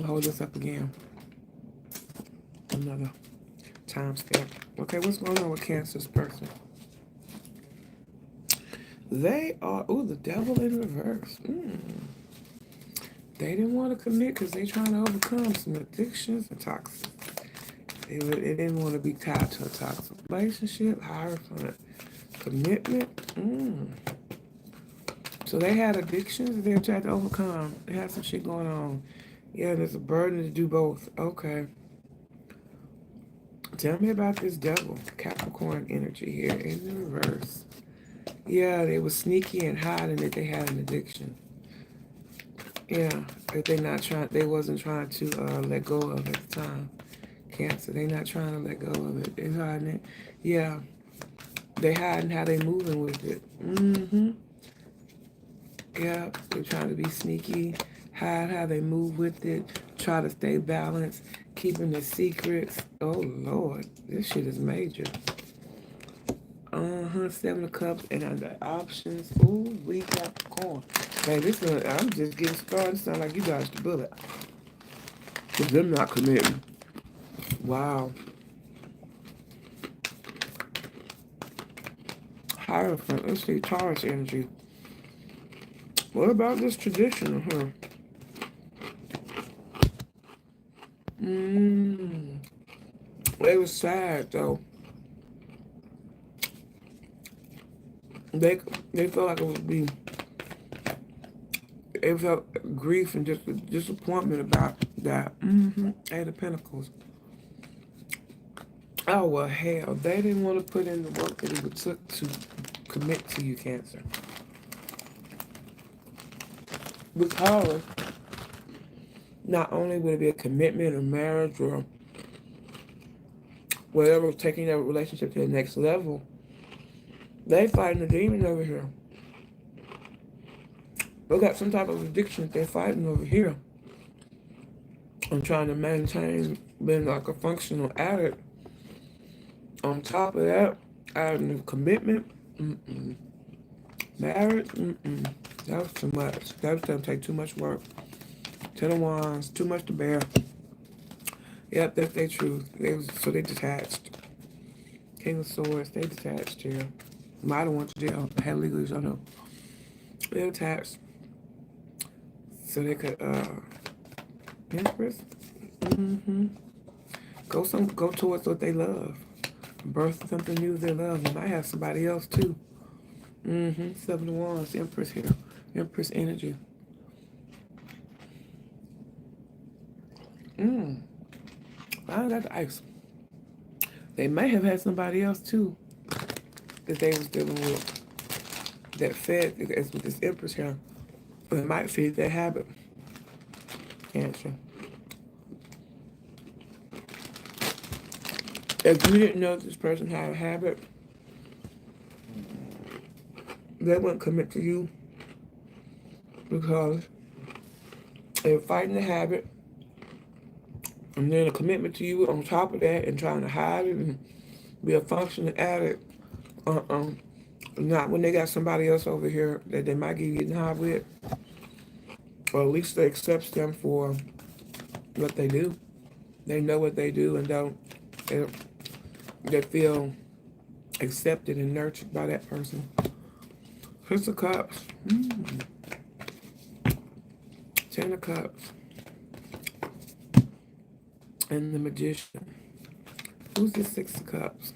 Hold this up again. Another time stamp. Okay, what's going on with Cancer's person? They are, the devil in reverse. They didn't want to commit because they're trying to overcome some addictions and toxic. They didn't want to be tied to a toxic relationship, hire for a commitment. So they had addictions they're trying to overcome. They had some shit going on. Yeah, there's a burden to do both. Okay. Tell me about this devil, Capricorn energy here in the reverse. Yeah, they were sneaky and hiding that they had an addiction. Yeah, that they wasn't trying to let go of at the time. Cancer, they not trying to let go of it. They're hiding it. Yeah. They hiding how they moving with it. Yeah, they're trying to be sneaky, hide how they move with it, try to stay balanced, keeping the secrets. Oh Lord, this shit is major. Seven of Cups and under options. Ooh, we Capricorn. Man, this one, I'm just getting started. Sound like you dodged the bullet. Cause them not committing. Wow. Hierophant. Let's see, Taurus energy. What about this tradition, huh? It was sad though. They felt like it would be. They felt grief and just disappointment about that. Eight of Pentacles. Oh well, hell, they didn't want to put in the work that it would took to commit to you, Cancer. Because not only would it be a commitment or marriage or whatever, taking that relationship to the next level, they fighting a demon over here. They got some type of addiction that they're fighting over here. I'm trying to maintain being like a functional addict. On top of that, adding commitment, marriage, that was too much. That was going to take too much work. Ten of Wands, too much to bear. Yep, that's their truth. So they detached. King of Swords, they detached here. Might have went to jail. Had legal issues, I know. They attached. So they could, Empress. Go towards what they love. Birth something new they love. They might have somebody else too. Seven of Wands, Empress here. Empress energy. I got the ice. They may have had somebody else too that they was dealing with that fed as with this Empress here. But it might feed their habit. Cancer. If you didn't know this person had a habit, they wouldn't commit to you because they're fighting the habit and then a commitment to you on top of that and trying to hide it and be a functioning addict. Not when they got somebody else over here that they might get getting high with. Or at least they accept them for what they do. They know what they do and they feel accepted and nurtured by that person. Six of Cups. Ten of Cups. And the Magician. Who's the Six of Cups?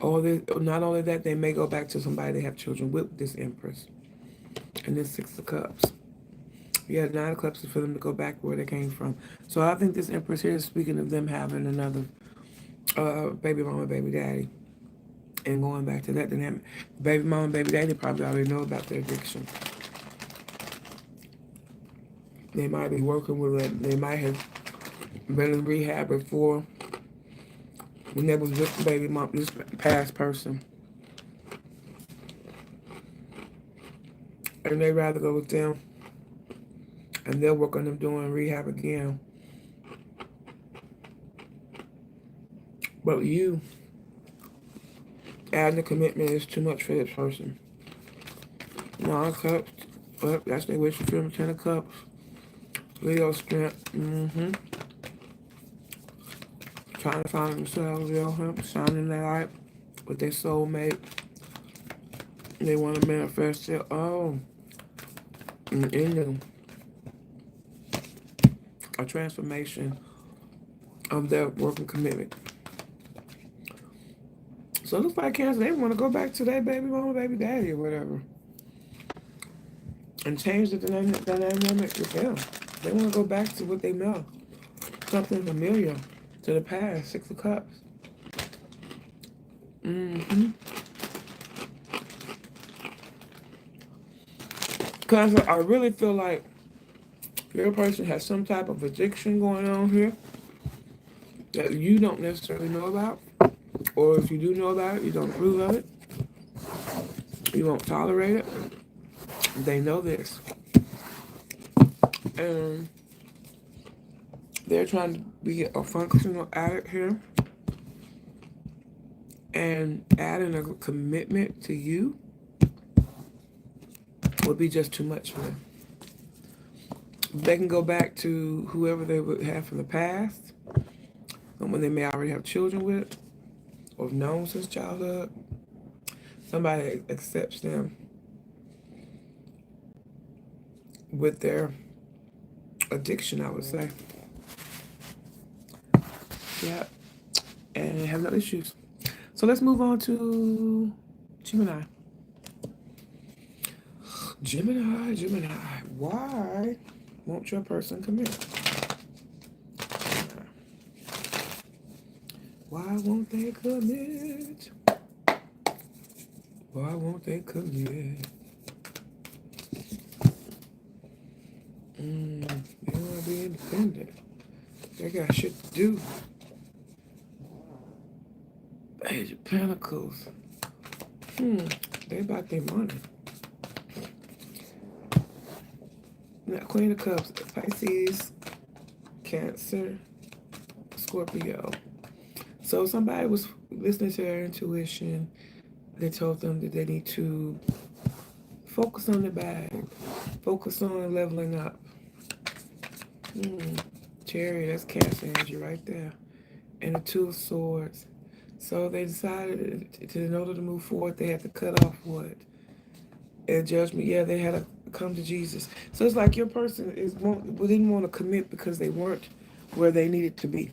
Not only that, they may go back to somebody they have children with this Empress. And this Six of Cups. Yeah, Nine of Cups is for them to go back where they came from. So I think this Empress here is speaking of them having another baby mama, baby daddy. And going back to that dynamic. Baby mama and baby daddy probably already know about their addiction. They might be working with it. They might have been in rehab before when they was with the baby mom, this past person. And they'd rather go with them. And they'll work on them doing rehab again. But you, adding the commitment is too much for this person. Nine of Cups. Well, that's their wish fulfillment. Ten of Cups. Leo strength. Trying to find themselves, shining their light with their soulmate. They want to manifest it. In them. A transformation of their working commitment. So it looks like Cancer, they want to go back to their baby mama, baby daddy, or whatever. And change the dynamic with them. They want to go back to what they know. Something familiar to the past. Six of Cups. Because I really feel like your person has some type of addiction going on here that you don't necessarily know about. Or if you do know about it, you don't approve of it, you won't tolerate it. They know this. And they're trying to be a functional addict here. And adding a commitment to you would be just too much for them. They can go back to whoever they would have from the past, someone they may already have children with, or have known since childhood. Somebody accepts them with their addiction, I would say. Yeah, and have no issues. So let's move on to Gemini. Gemini. Why won't your person commit? Why won't they commit? Why won't they commit? They want to be independent. They got shit to do. Page of Pentacles. They about their money. Now, Queen of Cups, Pisces, Cancer, Scorpio. So somebody was listening to their intuition. They told them that they need to focus on the bag. Focus on leveling up. Chariot, that's Cancer energy right there. And the Two of Swords. So they decided in order to move forward, they had to cut off what? And judgment. Yeah, they had to come to Jesus. So it's like your person didn't want to commit because they weren't where they needed to be.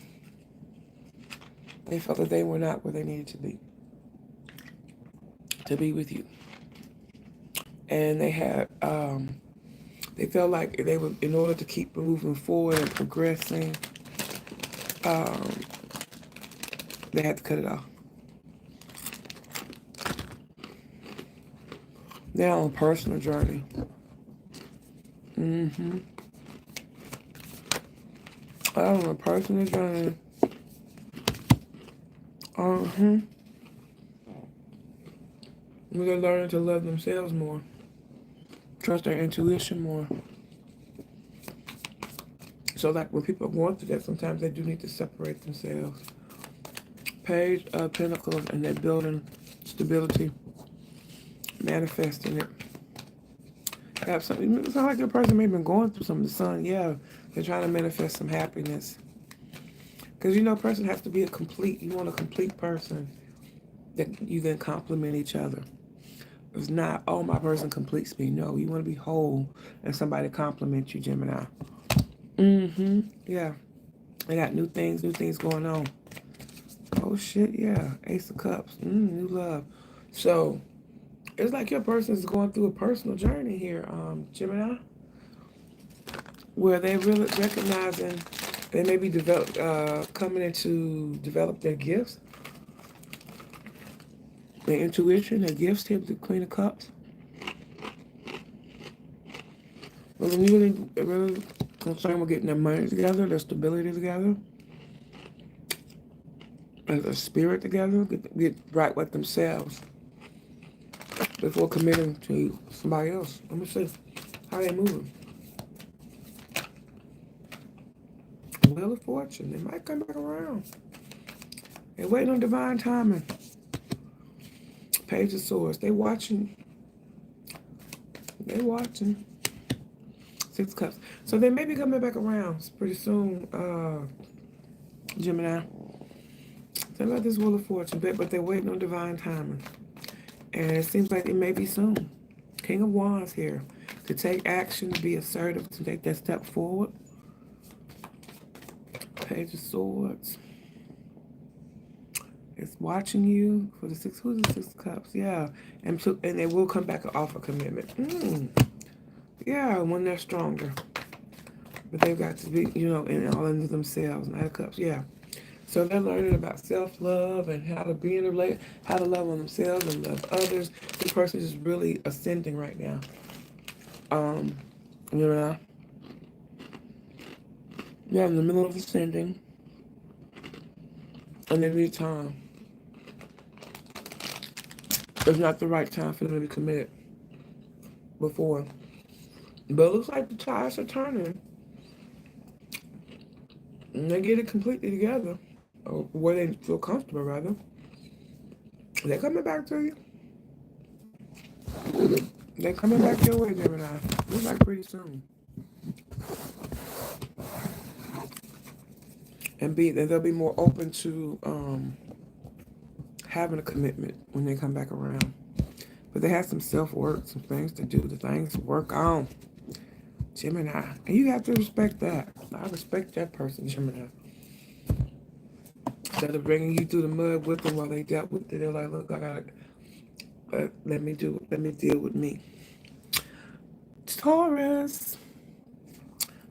They felt that they were not where they needed to be with you. And they had, they felt like they were, in order to keep moving forward and progressing, they had to cut it off. Now on a personal journey. On a personal journey. They're learning to love themselves more. Trust their intuition more. So like when people are going through that, sometimes they do need to separate themselves. Page of Pentacles, and they're building stability, manifesting it. Have something. It's not like your person may have been going through some of the sun. Yeah, they're trying to manifest some happiness. Because a person has to be you want a complete person that you then complement each other. It's not, oh, my person completes me. No, you want to be whole and somebody compliments you, Gemini. Yeah. They got new things going on. Oh, shit, yeah. Ace of Cups. New love. So, it's like your person is going through a personal journey here, Gemini, where they're really recognizing they may be coming in to develop their gifts, their intuition, their gifts here with the Queen of Cups. But when you're really concerned with getting their money together, their stability together, and their spirit together, get right with themselves before committing to somebody else. Let me see how they moving. Wheel of Fortune. They might come back around. They're waiting on divine timing. Page of Swords. They watching. Six Cups. So they may be coming back around pretty soon, Gemini. They about this Wheel of Fortune, but they're waiting on divine timing. And it seems like it may be soon. King of Wands here. To take action, to be assertive, to take that step forward. Page of Swords. It's watching you for the Six. Who's the Six of Cups? Yeah. And they will come back and offer commitment. Yeah, when they're stronger. But they've got to be, all into themselves. Knight of Cups. Yeah. So they're learning about self-love and how to be in a relationship, how to love on themselves and love others. This person is really ascending right now. Yeah, in the middle of ascending. And they need time. It's not the right time for them to be committed before. But it looks like the tides are turning. And they get it completely together. Or where they feel comfortable, rather. They're coming back to you. They're coming back your way, Gemini. Looks like pretty soon. And they'll be more open to having a commitment when they come back around. But they have some self-work, some things to do, the things to work on. Gemini. And you have to respect that. I respect that person, Gemini. Instead of bringing you through the mud with them while they dealt with it, they're like, look, I got it. Let me deal with me. Taurus.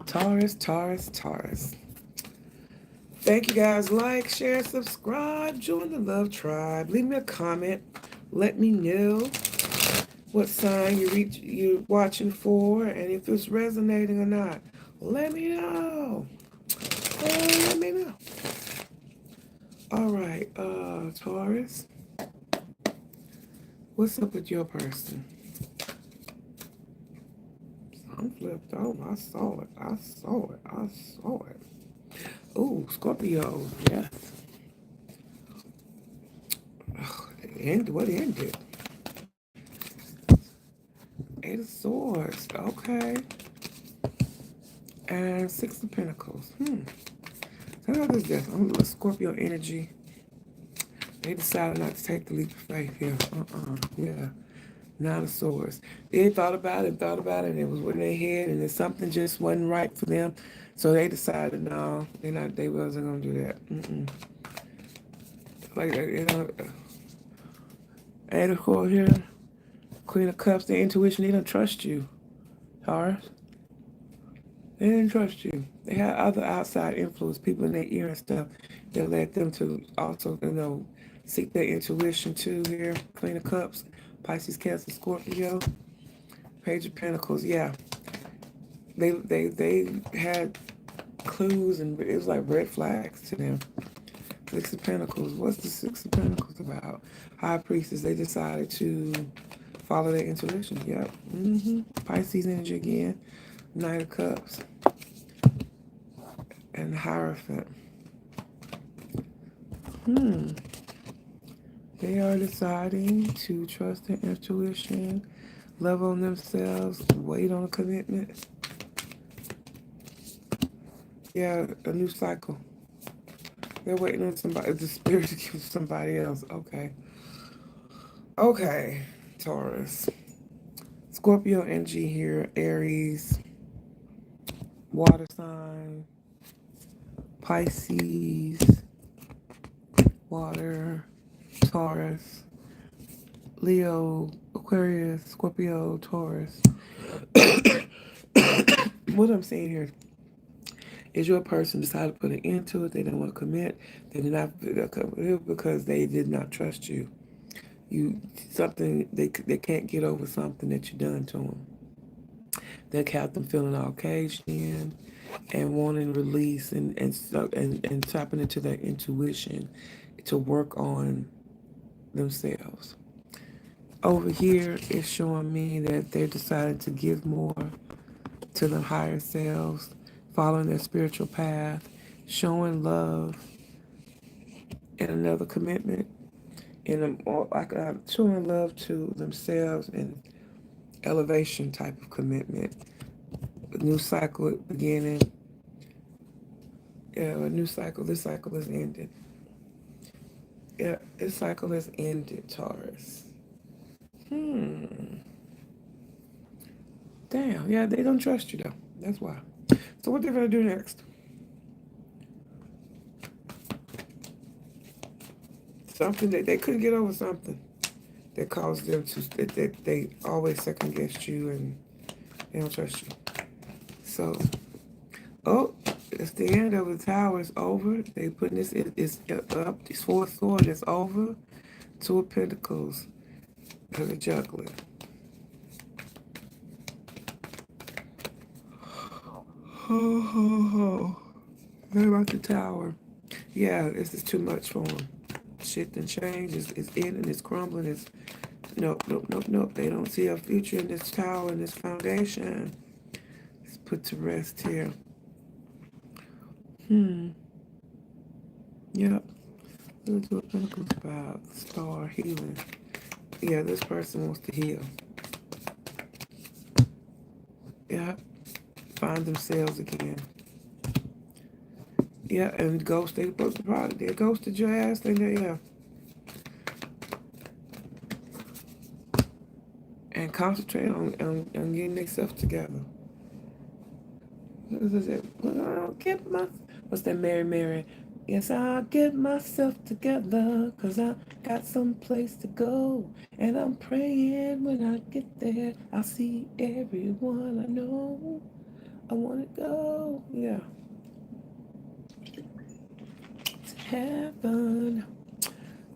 Taurus, Taurus, Taurus. Thank you guys. Like, share, subscribe, join the love tribe. Leave me a comment. Let me know what sign you're watching for and if it's resonating or not. Let me know. Let me know. All right, Taurus. What's up with your person? I'm flipped over. I saw it. I saw it. I saw it. Ooh, Scorpio. Yes. What ended? Eight of Swords. Okay. And Six of Pentacles. Tell me this. I'm a little Scorpio energy. They decided not to take the leap of faith here. Yeah. Nine of Swords. They thought about it, and it was in their head, and then something just wasn't right for them. So they decided, no, they wasn't gonna do that. Like, Eight of Court here, Queen of Cups, their intuition, they don't trust you, Taurus. They didn't trust you. They had other outside influence, people in their ear and stuff, that led them to also, seek their intuition too here. Queen of Cups, Pisces, Cancer, Scorpio, Page of Pentacles. Yeah, they had clues, and it was like red flags to them. Six of Pentacles. What's the Six of Pentacles about? High Priestess. They decided to follow their intuition. Yep. Pisces energy again. Knight of Cups. And Hierophant. They are deciding to trust their intuition, love on themselves, wait on a commitment. Yeah, a new cycle. They're waiting on somebody, the spirit to give somebody else. Okay, Taurus. Scorpio energy here, Aries, water sign, Pisces, water, Taurus, Leo, Aquarius, Scorpio, Taurus. What I'm saying here is your person decided to put an end to it. They didn't want to commit. They did not commit because they did not trust you. They can't get over something that you done to them. That kept them feeling all caged in and wanting release and tapping into their intuition to work on themselves. Over here, it's showing me that they decided to give more to their higher selves, following their spiritual path, showing love, and another commitment, and showing love to themselves and elevation type of commitment. A new cycle beginning. Yeah, a new cycle. This cycle is ended. Yeah, this cycle has ended, Taurus. Damn, yeah, they don't trust you though. That's why. So what they're gonna do next? Something that they couldn't get over, something that caused them to that they always second guessed you and they don't trust you. So, it's the end of the tower. It's over. They putting this it's up. This fourth sword is over. Two of Pentacles. And the juggler. What about the tower? Yeah, this is too much for them. Shit and change is ending, it's crumbling, it's Nope, nope, nope, nope. They don't see a future in this tower, in this foundation. Let's put to rest here. Yep. Let's do a Pentacles about star healing. Yeah, this person wants to heal. Yep. Find themselves again. Yeah, and ghost, they ghosted your ass. Yeah. And concentrate on getting themselves together. What is it? I'll get my, what's that, Mary? Yes, I'll get myself together, 'cause I got some place to go. And I'm praying when I get there, I'll see everyone I know. I wanna go, yeah, to heaven.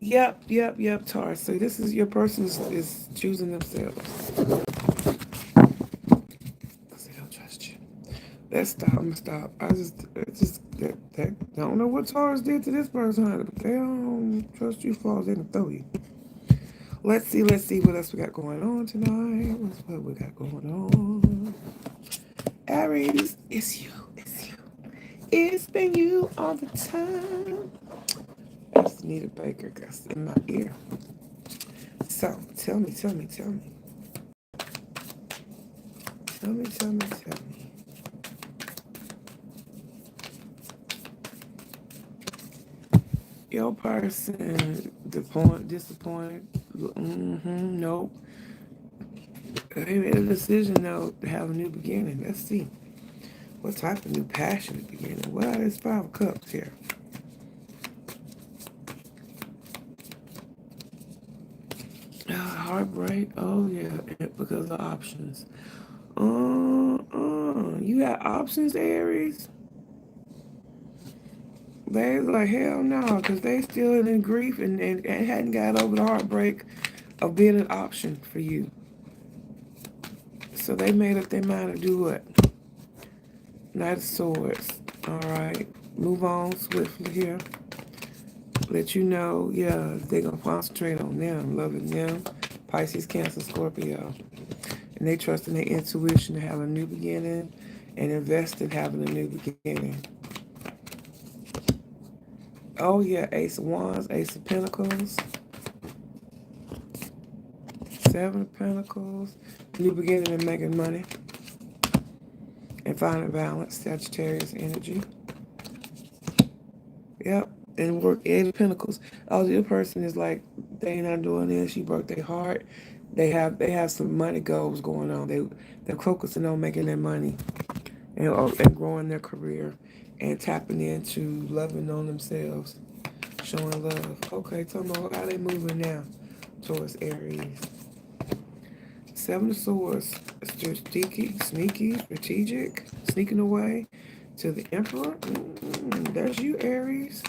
Yep, Taurus. So this is your person is choosing themselves. Because they don't trust you. Let's stop. I'm gonna stop. I don't know what Taurus did to this person, honey, but they don't trust you, falls they can throw you. Let's see what else we got going on tonight. What we got going on? Aries, it's you. It's been you all the time. That's Anita Baker, that's in my ear. So tell me. Your person disappointed. Nope. They made a decision though to have a new beginning. Let's see. What type of new passionate beginning? Well, there's 5 of Cups here. Heartbreak. Oh yeah, because of options. You got options, Aries. They like hell no, because they still in grief and hadn't got over the heartbreak of being an option for you. So they made up their mind to do what? Knight of Swords. All right, move on swiftly here. Let you know, yeah, they're gonna concentrate on them, loving them. Pisces, Cancer, Scorpio. And they trust in their intuition to have a new beginning and invest in having a new beginning. Oh yeah, Ace of Wands, Ace of Pentacles, 7 of Pentacles, new beginning and making money. And finding balance, Sagittarius energy. Yep, and work 8 of Pentacles. Oh, the other person is like, they not doing this, you broke their heart. They have some money goals going on. They're focusing on making their money and growing their career and tapping into loving on themselves, showing love. Okay, tell me how they moving now towards Aries. 7 of Swords, strategic, sneaking away to the Emperor. That's you, Aries.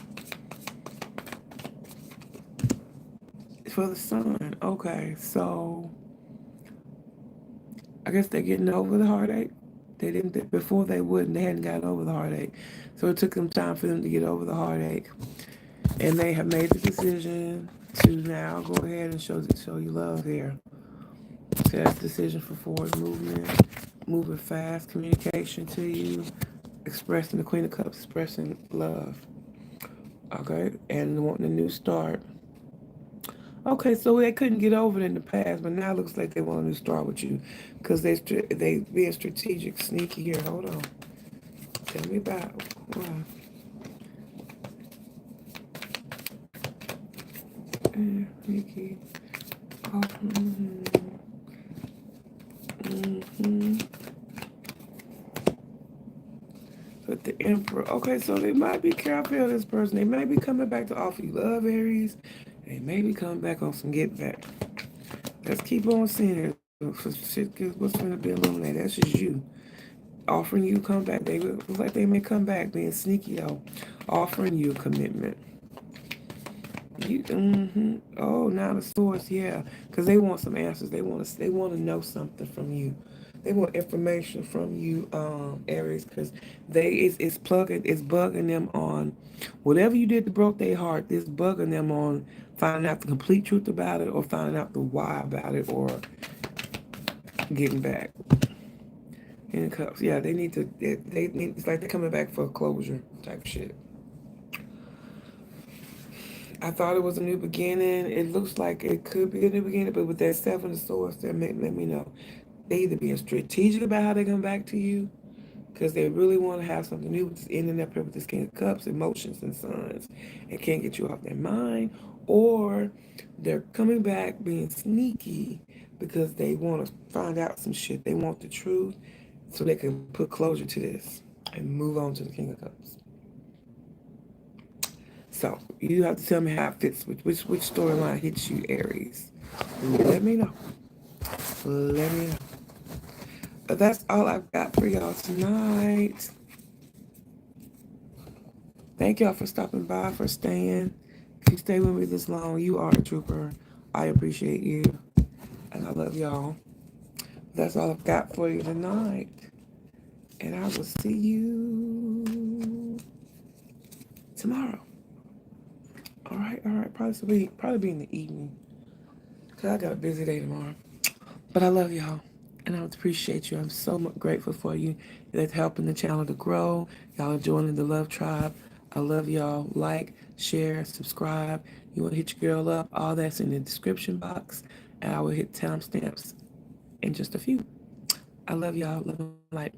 For the Sun. Okay, so I guess they're getting over the heartache. They didn't before they wouldn't. They hadn't gotten over the heartache, so it took them time for them to get over the heartache, and they have made the decision to now go ahead and show you love here. So that's the decision for forward movement, moving fast, communication to you, expressing the Queen of Cups, expressing love. Okay, and wanting a new start. Okay, so they couldn't get over it in the past, but now it looks like they want to start with you because they being strategic, sneaky here. Hold on, tell me about why. Sneaky. Oh, But the Emperor. Okay, so they might be careful of this person. They may be coming back to offer you love, Aries. They may be coming back on some get back. Let's keep on seeing it. What's going to be illuminated? That's just you. Offering you come back. They look like they may come back being sneaky though. Offering you a commitment. Oh, now the Swords, yeah. Because they want some answers. They want to know something from you. They want information from you, Aries, because it's bugging them on whatever you did to broke their heart. It's bugging them on finding out the complete truth about it, or finding out the why about it, or getting back in the cups. Yeah, they need to. They need. It's like they're coming back for a closure type shit. I thought it was a new beginning. It looks like it could be a new beginning, but with that seven of swords, that let me know. They either being strategic about how they come back to you, because they really want to have something new, with ending up here with this King of Cups, emotions and suns, and can't get you off their mind, or they're coming back being sneaky because they want to find out some shit. They want the truth so they can put closure to this and move on to the King of Cups. So you have to tell me how it fits, which storyline hits you, Aries. Let me know. Let me know. But that's all I've got for y'all tonight. Thank y'all for stopping by, for staying. If you stay with me this long, you are a trooper. I appreciate you. And I love y'all. That's all I've got for you tonight. And I will see you tomorrow. All right. Probably be in the evening, because I got a busy day tomorrow. But I love y'all. And I appreciate you. I'm so grateful for you. That's helping the channel to grow. Y'all are joining the Love Tribe. I love y'all. Like, share, subscribe. You want to hit your girl up? All that's in the description box. And I will hit timestamps in just a few. I love y'all. Love and light.